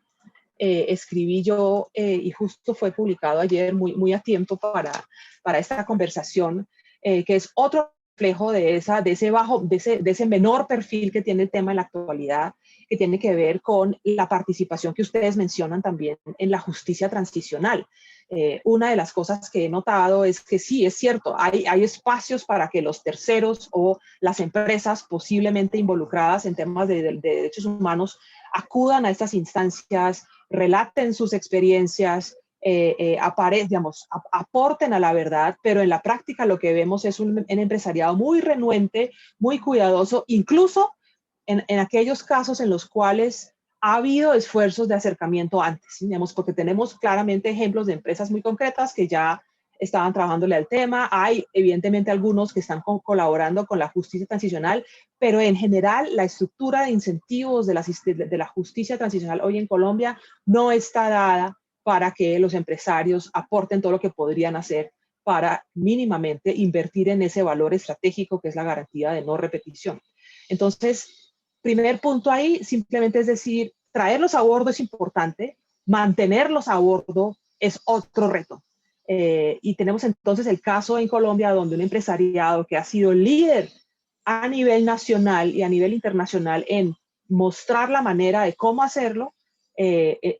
escribí yo y justo fue publicado ayer muy a tiempo para esta conversación, que es otro reflejo de ese menor perfil que tiene el tema en la actualidad, que tiene que ver con la participación que ustedes mencionan también en la justicia transicional. Una de las cosas que he notado es que sí, es cierto, hay espacios para que los terceros o las empresas posiblemente involucradas en temas de derechos humanos acudan a estas instancias, relaten sus experiencias, aporten a la verdad, pero en la práctica lo que vemos es un empresariado muy renuente, muy cuidadoso, incluso en aquellos casos en los cuales ha habido esfuerzos de acercamiento antes, digamos, porque tenemos claramente ejemplos de empresas muy concretas que ya estaban trabajándole al tema. Hay evidentemente algunos que están colaborando con la justicia transicional, pero en general la estructura de incentivos de la justicia transicional hoy en Colombia no está dada para que los empresarios aporten todo lo que podrían hacer para mínimamente invertir en ese valor estratégico que es la garantía de no repetición. Entonces, primer punto ahí simplemente es decir, traerlos a bordo es importante, mantenerlos a bordo es otro reto. Y tenemos entonces el caso en Colombia donde un empresariado que ha sido líder a nivel nacional y a nivel internacional en mostrar la manera de cómo hacerlo,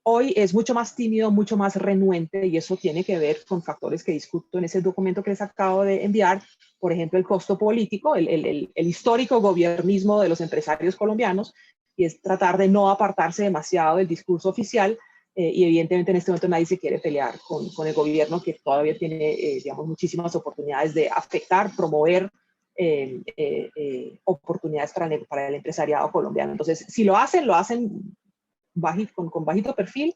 hoy es mucho más tímido, mucho más renuente, y eso tiene que ver con factores que discuto en ese documento que les acabo de enviar, por ejemplo, el costo político, el histórico gobiernismo de los empresarios colombianos, y es tratar de no apartarse demasiado del discurso oficial, y evidentemente en este momento nadie se quiere pelear con el gobierno, que todavía tiene, digamos, muchísimas oportunidades de afectar, promover oportunidades para el empresariado colombiano. Entonces, si lo hacen con bajito perfil,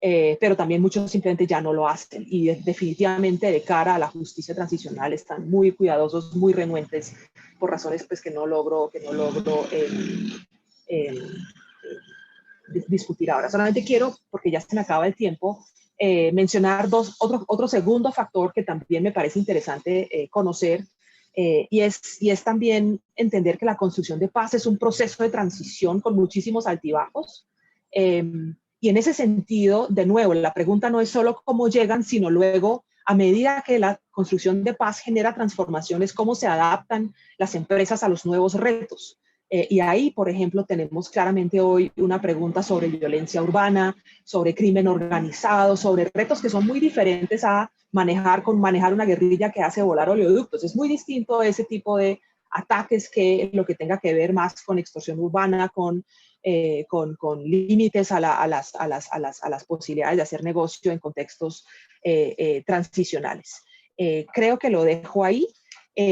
pero también muchos simplemente ya no lo hacen, y definitivamente de cara a la justicia transicional están muy cuidadosos, muy renuentes, por razones pues que no logro discutir ahora. Solamente quiero, porque ya se me acaba el tiempo, mencionar otro segundo factor que también me parece interesante conocer, y es también entender que la construcción de paz es un proceso de transición con muchísimos altibajos. Y en ese sentido, de nuevo, la pregunta no es solo cómo llegan, sino luego, a medida que la construcción de paz genera transformaciones, cómo se adaptan las empresas a los nuevos retos. Y ahí, por ejemplo, tenemos claramente hoy una pregunta sobre violencia urbana, sobre crimen organizado, sobre retos que son muy diferentes a manejar una guerrilla que hace volar oleoductos. Es muy distinto ese tipo de ataques que lo que tenga que ver más con extorsión urbana, con límites a las posibilidades de hacer negocio en contextos transicionales. Creo que lo dejo ahí.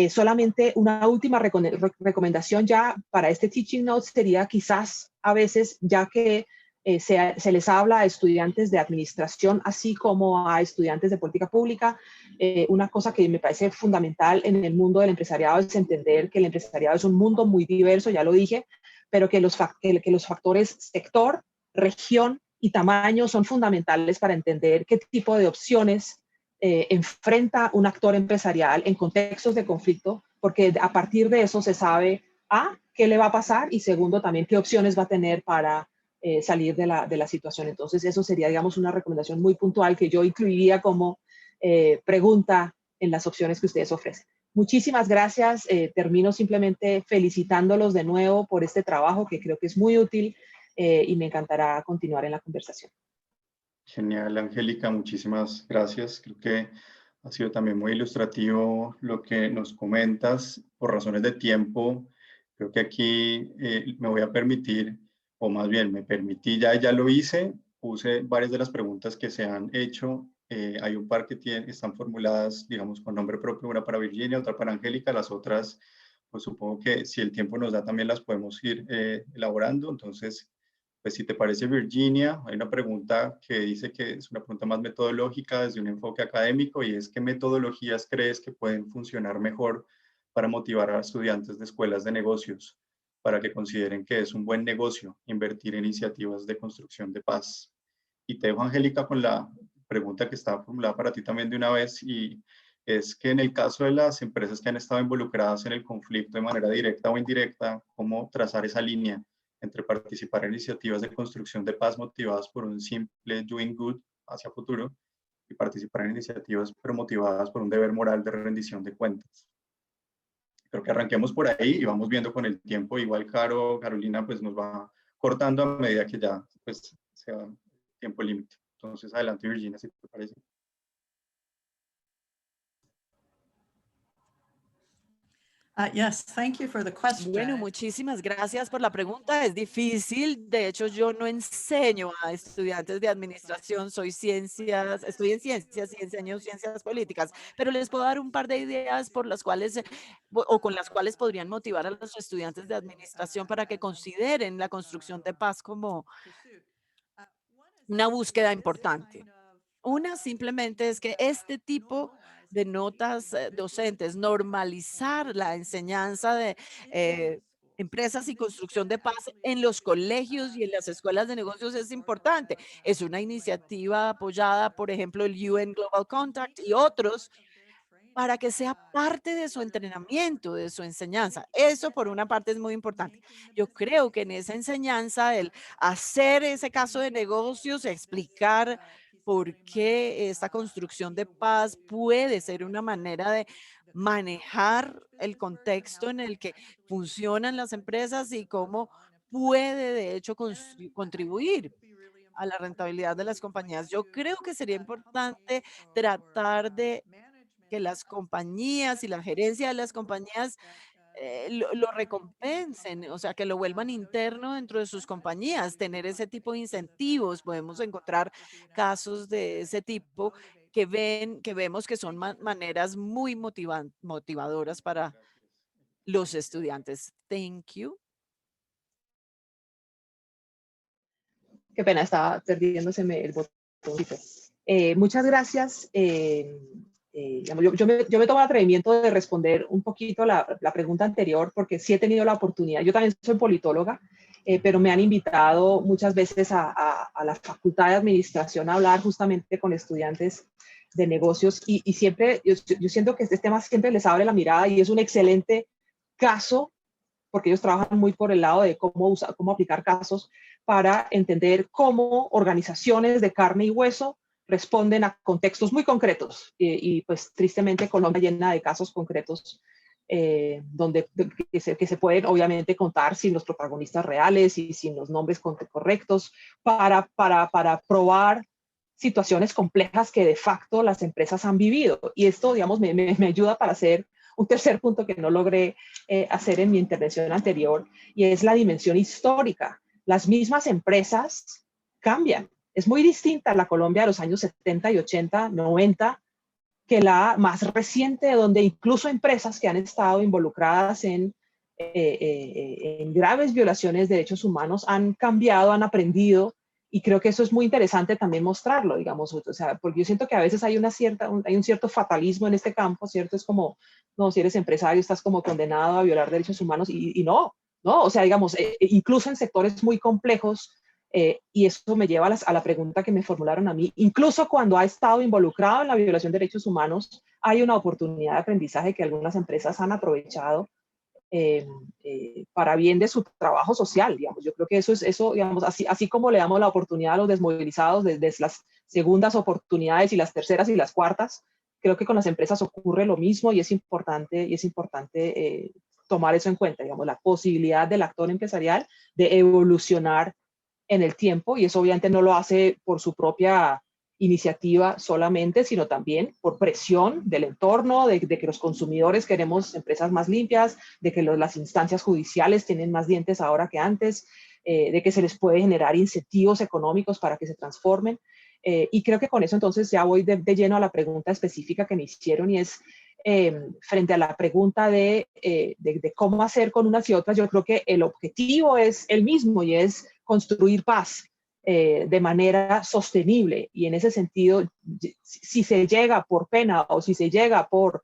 Solamente una última recomendación ya para este teaching note sería quizás a veces, ya que se les habla a estudiantes de administración así como a estudiantes de política pública, una cosa que me parece fundamental en el mundo del empresariado es entender que el empresariado es un mundo muy diverso, ya lo dije, pero que los factores sector, región y tamaño son fundamentales para entender qué tipo de opciones enfrenta un actor empresarial en contextos de conflicto, porque a partir de eso se sabe, qué le va a pasar, y segundo, también qué opciones va a tener para salir de la situación. Entonces, eso sería, digamos, una recomendación muy puntual que yo incluiría como pregunta en las opciones que ustedes ofrecen. Muchísimas gracias. Termino simplemente felicitándolos de nuevo por este trabajo que creo que es muy útil, y me encantará continuar en la conversación. Genial, Angélica, muchísimas gracias. Creo que ha sido también muy ilustrativo lo que nos comentas. Por razones de tiempo, creo que aquí me voy a permitir, o más bien me permití, ya lo hice, puse varias de las preguntas que se han hecho. Hay un par que están formuladas, digamos, con nombre propio, una para Virginia, otra para Angélica, las otras, pues supongo que si el tiempo nos da también las podemos ir elaborando. Entonces, pues si te parece, Virginia, hay una pregunta que dice que es una pregunta más metodológica desde un enfoque académico, y es: ¿qué metodologías crees que pueden funcionar mejor para motivar a estudiantes de escuelas de negocios para que consideren que es un buen negocio invertir en iniciativas de construcción de paz? Y te dejo, Angélica, con la pregunta que estaba formulada para ti también de una vez, y es que en el caso de las empresas que han estado involucradas en el conflicto de manera directa o indirecta, ¿cómo trazar esa línea entre participar en iniciativas de construcción de paz motivadas por un simple doing good hacia futuro y participar en iniciativas pero motivadas por un deber moral de rendición de cuentas? Creo que arranquemos por ahí y vamos viendo con el tiempo. Igual Carolina pues nos va cortando a medida que ya pues sea tiempo límite. Entonces adelante, Virginia, si te parece. Yes, thank you for the question. Bueno, muchísimas gracias por la pregunta. Es difícil. De hecho, yo no enseño a estudiantes de administración. Estoy en ciencias y enseño ciencias políticas, pero les puedo dar un par de ideas por las cuales o con las cuales podrían motivar a los estudiantes de administración para que consideren la construcción de paz como una búsqueda importante. Una simplemente es que este tipo de notas docentes, normalizar la enseñanza de empresas y construcción de paz en los colegios y en las escuelas de negocios es importante. Es una iniciativa apoyada, por ejemplo, el UN Global Compact y otros, para que sea parte de su entrenamiento, de su enseñanza. Eso por una parte es muy importante. Yo creo que en esa enseñanza, el hacer ese caso de negocios, explicar por qué esta construcción de paz puede ser una manera de manejar el contexto en el que funcionan las empresas y cómo puede de hecho contribuir a la rentabilidad de las compañías. Yo creo que sería importante tratar de que las compañías y la gerencia de las compañías lo recompensen, o sea, que lo vuelvan interno dentro de sus compañías, tener ese tipo de incentivos. Podemos encontrar casos de ese tipo que vemos que son maneras muy motivadoras para los estudiantes. Thank you. Qué pena, estaba perdiéndoseme el botoncito. Muchas gracias. Digamos, yo me tomo el atrevimiento de responder un poquito la pregunta anterior, porque sí he tenido la oportunidad. Yo también soy politóloga, pero me han invitado muchas veces a la Facultad de Administración a hablar justamente con estudiantes de negocios y siempre, yo siento que este tema siempre les abre la mirada y es un excelente caso, porque ellos trabajan muy por el lado de cómo aplicar casos para entender cómo organizaciones de carne y hueso responden a contextos muy concretos. Y pues tristemente Colombia llena de casos concretos donde que se pueden obviamente contar sin los protagonistas reales y sin los nombres correctos para probar situaciones complejas que de facto las empresas han vivido. Y esto, digamos, me ayuda para hacer un tercer punto que no logré hacer en mi intervención anterior, y es la dimensión histórica. Las mismas empresas cambian. Es muy distinta la Colombia de los años 70 y 80, 90, que la más reciente, donde incluso empresas que han estado involucradas en graves violaciones de derechos humanos han cambiado, han aprendido. Y creo que eso es muy interesante también mostrarlo, digamos, o sea, porque yo siento que a veces hay un cierto fatalismo en este campo, ¿cierto? Es como, no, si eres empresario estás como condenado a violar derechos humanos y no, o sea, digamos, incluso en sectores muy complejos, y eso me lleva a la pregunta que me formularon a mí, incluso cuando ha estado involucrado en la violación de derechos humanos, hay una oportunidad de aprendizaje que algunas empresas han aprovechado para bien de su trabajo social, digamos. Yo creo que eso digamos, así como le damos la oportunidad a los desmovilizados desde las segundas oportunidades y las terceras y las cuartas, creo que con las empresas ocurre lo mismo y es importante tomar eso en cuenta, digamos, la posibilidad del actor empresarial de evolucionar en el tiempo, y eso obviamente no lo hace por su propia iniciativa solamente, sino también por presión del entorno, de que los consumidores queremos empresas más limpias, de que las instancias judiciales tienen más dientes ahora que antes, de que se les puede generar incentivos económicos para que se transformen. Y creo que con eso entonces ya voy de lleno a la pregunta específica que me hicieron, y es frente a la pregunta de cómo hacer con unas y otras. Yo creo que el objetivo es el mismo y es construir paz de manera sostenible, y en ese sentido, si se llega por pena o si se llega por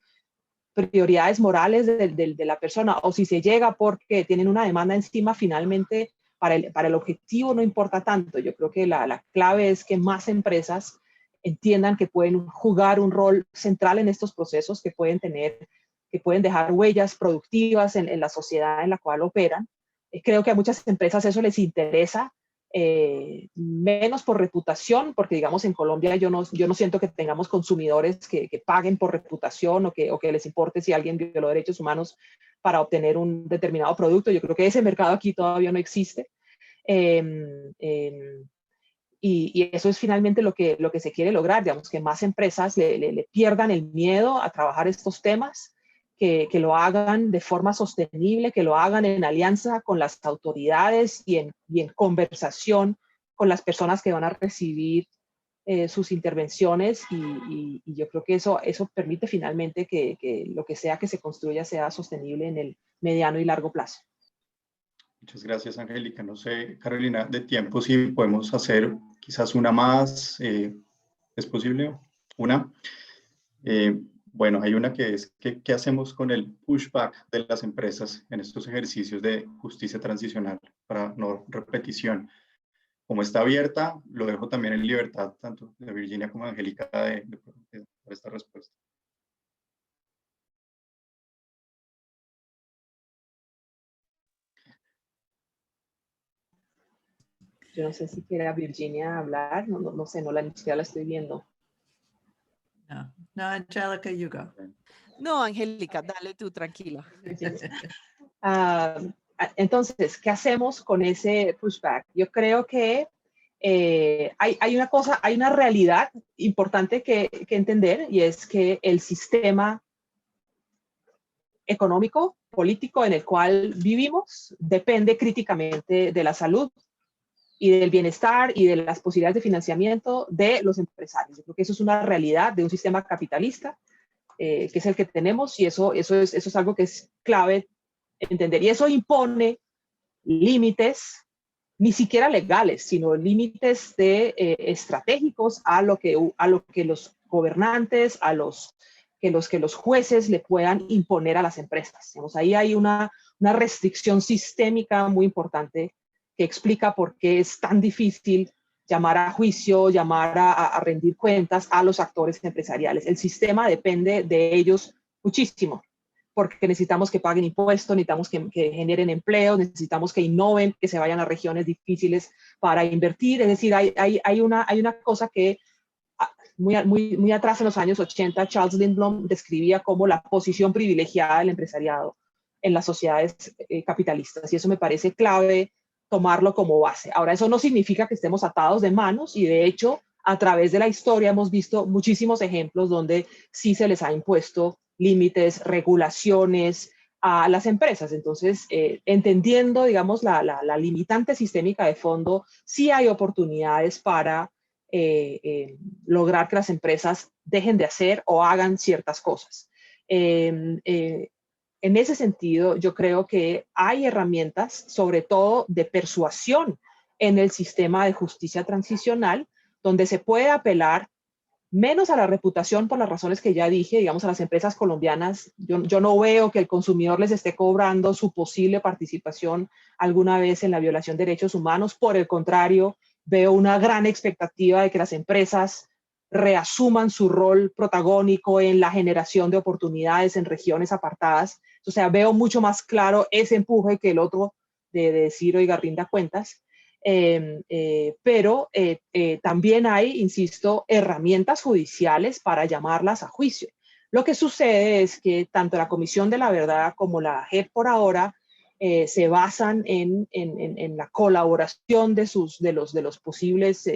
prioridades morales de la persona o si se llega porque tienen una demanda encima, finalmente para el objetivo no importa tanto. Yo creo que la clave es que más empresas entiendan que pueden jugar un rol central en estos procesos, que pueden dejar huellas productivas en la sociedad en la cual operan. Creo que a muchas empresas eso les interesa, menos por reputación, porque digamos en Colombia yo no siento que tengamos consumidores que paguen por reputación o que les importe si alguien violó derechos humanos para obtener un determinado producto. Yo creo que ese mercado aquí todavía no existe. Y eso es finalmente lo que se quiere lograr, digamos, que más empresas le pierdan el miedo a trabajar estos temas, que lo hagan de forma sostenible, que lo hagan en alianza con las autoridades y en conversación con las personas que van a recibir sus intervenciones, y yo creo que eso permite finalmente que lo que sea que se construya sea sostenible en el mediano y largo plazo. Muchas gracias, Angélica. No sé, Carolina, de tiempo si podemos hacer quizás una más. ¿Es posible? Una. Bueno, hay una que es, ¿qué hacemos con el pushback de las empresas en estos ejercicios de justicia transicional para no repetición? Como está abierta, lo dejo también en libertad, tanto de Virginia como de Angélica, de esta respuesta. Yo no sé si quiere Virginia hablar, no sé, ni siquiera la estoy viendo. No, Angelica, you go. No, Angélica, dale tú, tranquila. Entonces, ¿qué hacemos con ese pushback? Yo creo que hay una realidad importante que entender, y es que el sistema económico, político en el cual vivimos depende críticamente de la salud y del bienestar y de las posibilidades de financiamiento de los empresarios. Yo creo que eso es una realidad de un sistema capitalista, que es el que tenemos, y eso es algo que es clave entender. Y eso impone límites, ni siquiera legales, sino límites estratégicos a lo que los gobernantes, que los jueces le puedan imponer a las empresas. Digamos, ahí hay una restricción sistémica muy importante que explica por qué es tan difícil llamar a juicio, llamar a rendir cuentas a los actores empresariales. El sistema depende de ellos muchísimo, porque necesitamos que paguen impuestos, necesitamos que generen empleo, necesitamos que innoven, que se vayan a regiones difíciles para invertir. Es decir, hay una cosa que muy atrás, en los años 80, Charles Lindblom describía como la posición privilegiada del empresariado en las sociedades capitalistas, y eso me parece clave tomarlo como base. Ahora, eso no significa que estemos atados de manos, y de hecho, a través de la historia hemos visto muchísimos ejemplos donde sí se les ha impuesto límites, regulaciones a las empresas. Entonces, entendiendo, digamos, la limitante sistémica de fondo, sí hay oportunidades para lograr que las empresas dejen de hacer o hagan ciertas cosas. En ese sentido, yo creo que hay herramientas, sobre todo de persuasión, en el sistema de justicia transicional, donde se puede apelar menos a la reputación por las razones que ya dije. Digamos, a las empresas colombianas, yo no veo que el consumidor les esté cobrando su posible participación alguna vez en la violación de derechos humanos. Por el contrario, veo una gran expectativa de que las empresas reasuman su rol protagónico en la generación de oportunidades en regiones apartadas. O sea, veo mucho más claro ese empuje que el otro de decir, oiga, rinda cuentas. Pero también hay, insisto, herramientas judiciales para llamarlas a juicio. Lo que sucede es que tanto la Comisión de la Verdad como la JEP por ahora se basan en la colaboración de los posibles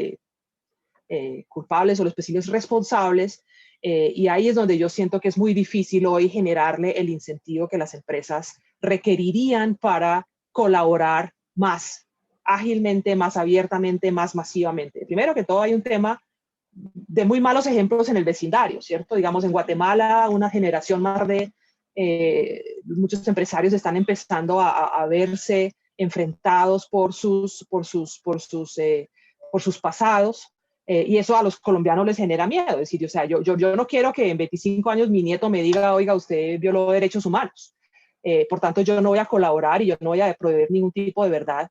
culpables o los posibles responsables, y ahí es donde yo siento que es muy difícil hoy generarle el incentivo que las empresas requerirían para colaborar más ágilmente, más abiertamente, más masivamente. Primero que todo, hay un tema de muy malos ejemplos en el vecindario, ¿cierto? Digamos, en Guatemala, una generación más de muchos empresarios están empezando a verse enfrentados por sus pasados, y eso a los colombianos les genera miedo. Es decir, o sea, yo no quiero que en 25 años mi nieto me diga, oiga, usted violó derechos humanos. Por tanto, yo no voy a colaborar y yo no voy a proveer ningún tipo de verdad,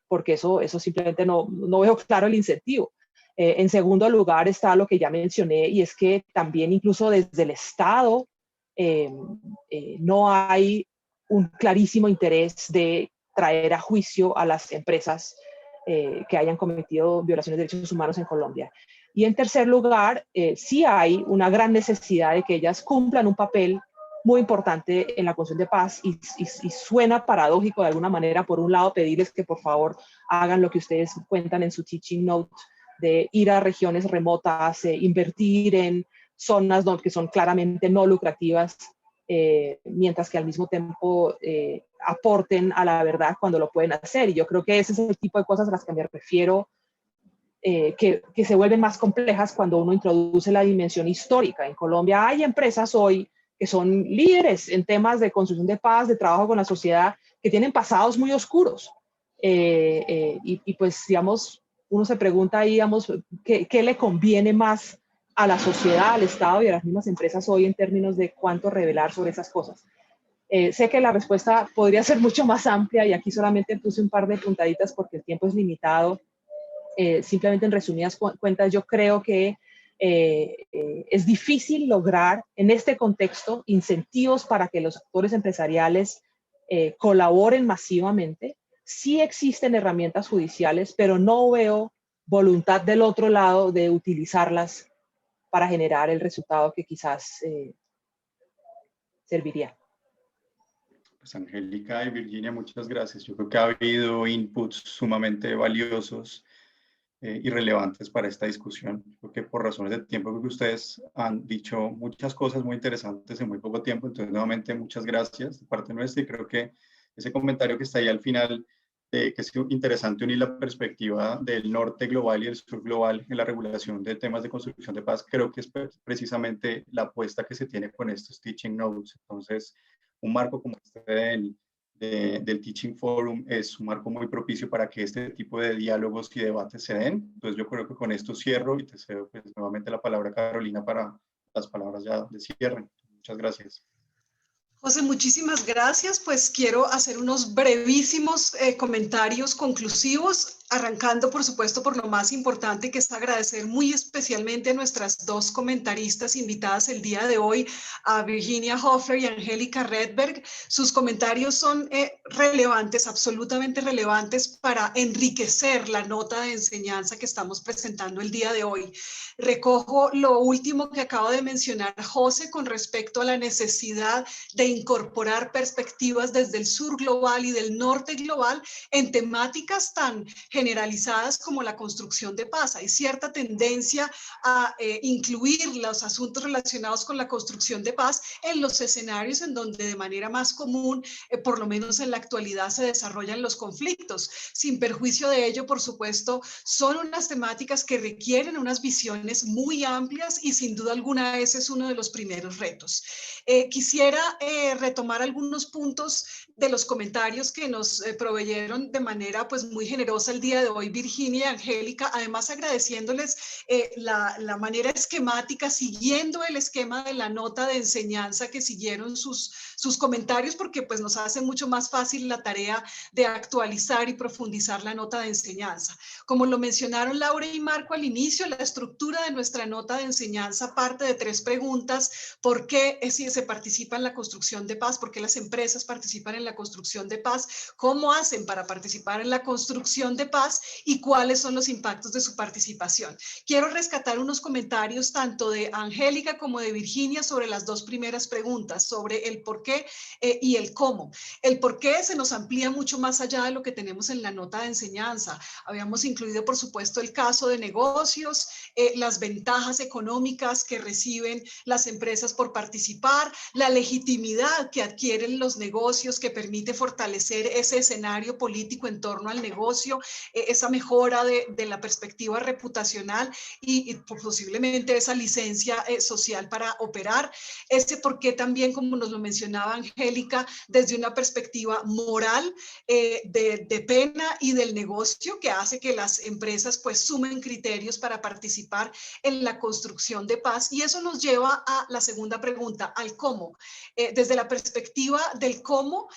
porque eso simplemente no veo claro el incentivo. En segundo lugar está lo que ya mencioné, y es que también incluso desde el Estado no hay un clarísimo interés de traer a juicio a las empresas que hayan cometido violaciones de derechos humanos en Colombia. Y en tercer lugar, sí hay una gran necesidad de que ellas cumplan un papel muy importante en la construcción de paz, y suena paradójico de alguna manera, por un lado, pedirles que por favor hagan lo que ustedes cuentan en su teaching note, de ir a regiones remotas, invertir en zonas que son claramente no lucrativas, mientras que al mismo tiempo aporten a la verdad cuando lo pueden hacer. Y yo creo que ese es el tipo de cosas a las que me refiero, que se vuelven más complejas cuando uno introduce la dimensión histórica. En Colombia hay empresas hoy que son líderes en temas de construcción de paz, de trabajo con la sociedad, que tienen pasados muy oscuros. Y pues, digamos, uno se pregunta ahí, digamos, ¿qué le conviene más a la sociedad, al Estado y a las mismas empresas hoy en términos de cuánto revelar sobre esas cosas. Sé que la respuesta podría ser mucho más amplia y aquí solamente puse un par de puntaditas porque el tiempo es limitado. Simplemente en resumidas cuentas, yo creo que es difícil lograr en este contexto incentivos para que los actores empresariales colaboren masivamente. Sí existen herramientas judiciales, pero no veo voluntad del otro lado de utilizarlas para generar el resultado que quizás serviría. Pues Angélica y Virginia, muchas gracias. Yo creo que ha habido inputs sumamente valiosos y relevantes para esta discusión. Creo que por razones de tiempo, creo que ustedes han dicho muchas cosas muy interesantes en muy poco tiempo. Entonces, nuevamente, muchas gracias de parte nuestra. Y creo que ese comentario que está ahí al final, que es interesante unir la perspectiva del norte global y el sur global en la regulación de temas de construcción de paz, creo que es precisamente la apuesta que se tiene con estos teaching notes. Entonces, un marco como este del Teaching Forum es un marco muy propicio para que este tipo de diálogos y debates se den. Entonces yo creo que con esto cierro y te cedo pues, nuevamente la palabra, Carolina, para las palabras ya de cierre. Muchas gracias. José, muchísimas gracias. Pues quiero hacer unos brevísimos comentarios conclusivos, arrancando, por supuesto, por lo más importante, que es agradecer muy especialmente a nuestras dos comentaristas invitadas el día de hoy, a Virginia Hoffler y Angélica Redberg. Sus comentarios son relevantes, absolutamente relevantes para enriquecer la nota de enseñanza que estamos presentando el día de hoy. Recojo lo último que acabo de mencionar, José, con respecto a la necesidad de incorporar perspectivas desde el sur global y del norte global en temáticas tan generalizadas como la construcción de paz. Hay cierta tendencia a incluir los asuntos relacionados con la construcción de paz en los escenarios en donde de manera más común, por lo menos en la actualidad, se desarrollan los conflictos. Sin perjuicio de ello, por supuesto, son unas temáticas que requieren unas visiones muy amplias y sin duda alguna ese es uno de los primeros retos. Quisiera retomar algunos puntos de los comentarios que nos proveyeron de manera pues muy generosa el día de hoy Virginia y Angélica, además agradeciéndoles la manera esquemática, siguiendo el esquema de la nota de enseñanza que siguieron sus comentarios, porque pues nos hace mucho más fácil la tarea de actualizar y profundizar la nota de enseñanza. Como lo mencionaron Laura y Marco al inicio, la estructura de nuestra nota de enseñanza parte de 3 preguntas. ¿Por qué se participa en la construcción de paz? ¿Por qué las empresas participan en la construcción de paz? ¿Cómo hacen para participar en la construcción de paz? ¿Y cuáles son los impactos de su participación? Quiero rescatar unos comentarios tanto de Angélica como de Virginia sobre las 2 primeras preguntas, sobre el por qué y el cómo. El por qué se nos amplía mucho más allá de lo que tenemos en la nota de enseñanza. Habíamos incluido, por supuesto, el caso de negocios, las ventajas económicas que reciben las empresas por participar, la legitimidad que adquieren los negocios que permite fortalecer ese escenario político en torno al negocio, esa mejora de la perspectiva reputacional y posiblemente esa licencia social para operar. Ese por qué también, como nos lo mencionaba Angélica, desde una perspectiva moral de pena y del negocio, que hace que las empresas pues sumen criterios para participar en la construcción de paz. Y eso nos lleva a la segunda pregunta, al cómo. Desde la perspectiva del cómo,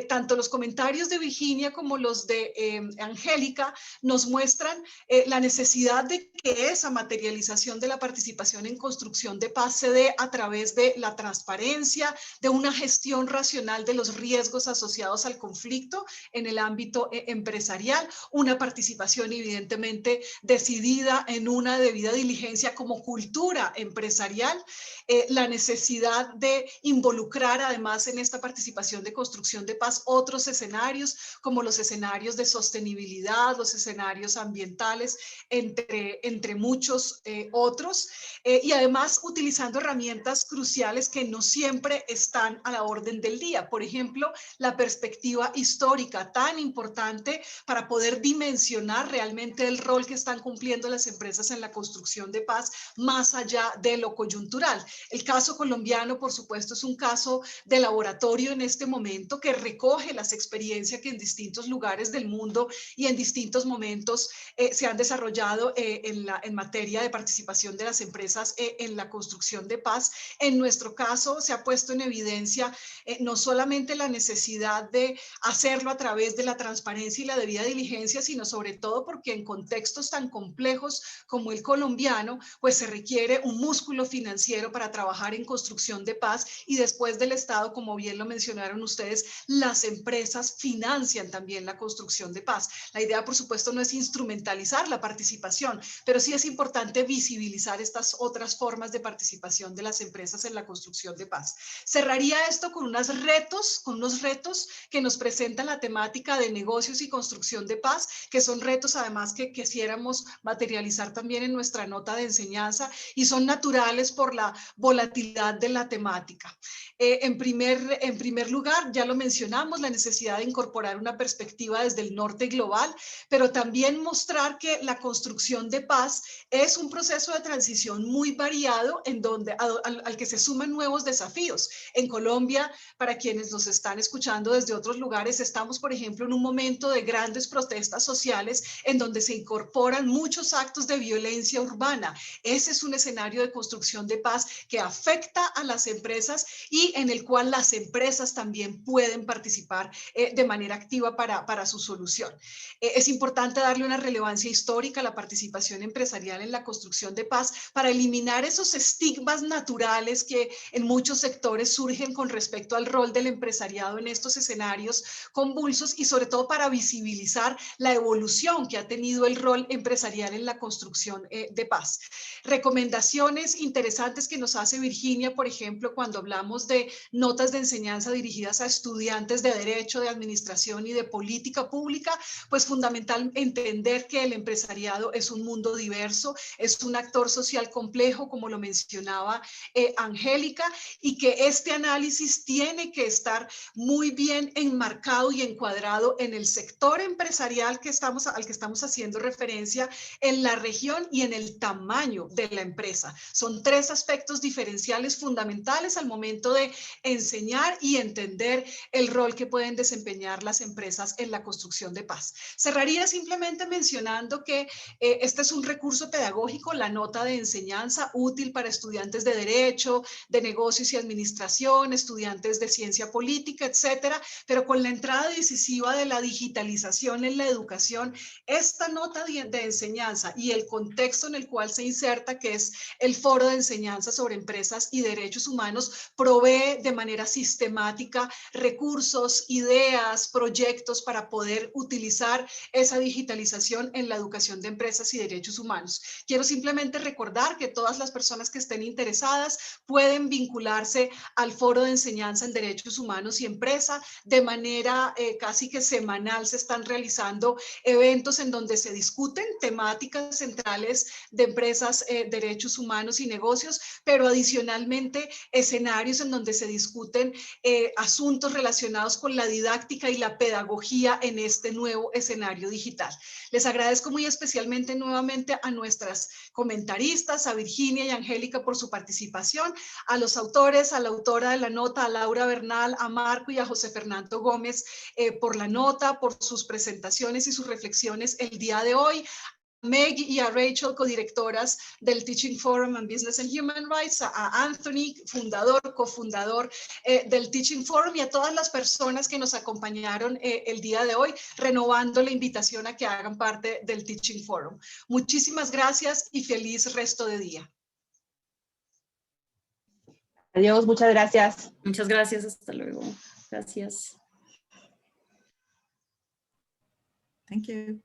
tanto los comentarios de Virginia como los de Angélica nos muestran la necesidad de que esa materialización de la participación en construcción de paz se dé a través de la transparencia, de una gestión racional de los riesgos asociados al conflicto en el ámbito empresarial, una participación evidentemente decidida en una debida diligencia como cultura empresarial, la necesidad de involucrar además en esta participación de construcción de paz otros escenarios como los escenarios de sostenibilidad, los escenarios ambientales, entre muchos otros, y además utilizando herramientas cruciales que no siempre están a la orden del día. Por ejemplo, la perspectiva histórica, tan importante para poder dimensionar realmente el rol que están cumpliendo las empresas en la construcción de paz más allá de lo coyuntural. El caso colombiano, por supuesto, es un caso de laboratorio en este momento que recoge las experiencias que en distintos lugares del mundo y en distintos momentos se han desarrollado en materia de participación de las empresas en la construcción de paz. En nuestro caso se ha puesto en evidencia no solamente la necesidad de hacerlo a través de la transparencia y la debida diligencia, sino sobre todo porque en contextos tan complejos como el colombiano, pues se requiere un músculo financiero para trabajar en construcción de paz, y después del Estado, como bien lo mencionaron ustedes, las empresas financian también la construcción de paz. La idea, por supuesto, no es instrumentalizar la participación, pero sí es importante visibilizar estas otras formas de participación de las empresas en la construcción de paz. Cerraría esto con unos retos que nos presenta la temática de negocios y construcción de paz, que son retos además que quisiéramos materializar también en nuestra nota de enseñanza, y son naturales por la volatilidad de la temática. En primer lugar, ya lo mencionamos, la necesidad de incorporar una perspectiva desde el norte global, pero también mostrar que la construcción de paz es un proceso de transición muy variado en donde, al que se suman nuevos desafíos. En Colombia, para quienes nos están escuchando desde otros lugares, estamos, por ejemplo, en un momento de grandes protestas sociales en donde se incorporan muchos actos de violencia urbana. Ese es un escenario de construcción de paz que afecta a las empresas y en el cual las empresas también pueden participar de manera activa para su solución. Es importante darle una relevancia histórica a la participación empresarial en la construcción de paz para eliminar esos estigmas naturales que en muchos sectores surgen con respecto al rol del empresariado en estos escenarios convulsos, y sobre todo para visibilizar la evolución que ha tenido el rol empresarial en la construcción de paz. Recomendaciones interesantes que nos hace Virginia, por ejemplo, cuando hablamos de notas de enseñanza dirigidas a estudiantes de Derecho, de Administración y de Política Pública, pues fundamental entender que el empresariado es un mundo diverso, es un actor social complejo, como lo mencionaba Angélica, y que este análisis tiene que estar muy bien enmarcado y encuadrado en el sector empresarial al que estamos haciendo referencia, en la región y en el tamaño de la empresa. Son tres aspectos diferenciales fundamentales al momento de enseñar y entender el rol que pueden desempeñar las empresas en la construcción de paz. Cerraría simplemente mencionando que este es un recurso pedagógico, la nota de enseñanza, útil para estudiantes de Derecho, de Negocios y Administración, estudiantes de Ciencia Política, etcétera, pero con la entrada decisiva de la digitalización en la educación, esta nota de enseñanza y el contexto en el cual se inserta, que es el Foro de Enseñanza sobre Empresas y Derechos Humanos, provee de manera sistemática recursos, ideas, proyectos para poder utilizar esa digitalización en la educación de empresas y derechos humanos. Quiero simplemente recordar que todas las personas que estén interesadas pueden vincularse al Foro de Enseñanza en Derechos Humanos y Empresa. De manera casi que semanal se están realizando eventos en donde se discuten temáticas centrales de empresas, derechos humanos y negocios, pero adicionalmente escenarios en donde se discuten asuntos relacionados con la didáctica y la pedagogía en este nuevo escenario digital. Les agradezco muy especialmente nuevamente a nuestras comentaristas, a Virginia y Angélica por su participación, a los autores, a la autora de la nota, a Laura Bernal, a Marco y a José Fernando Gómez por la nota, por sus presentaciones y sus reflexiones el día de hoy. Meg y a Rachel, codirectoras del Teaching Forum on Business and Human Rights, a Anthony, cofundador del Teaching Forum, y a todas las personas que nos acompañaron el día de hoy, renovando la invitación a que hagan parte del Teaching Forum. Muchísimas gracias y feliz resto de día. Adiós, muchas gracias. Muchas gracias, hasta luego. Gracias. Thank you.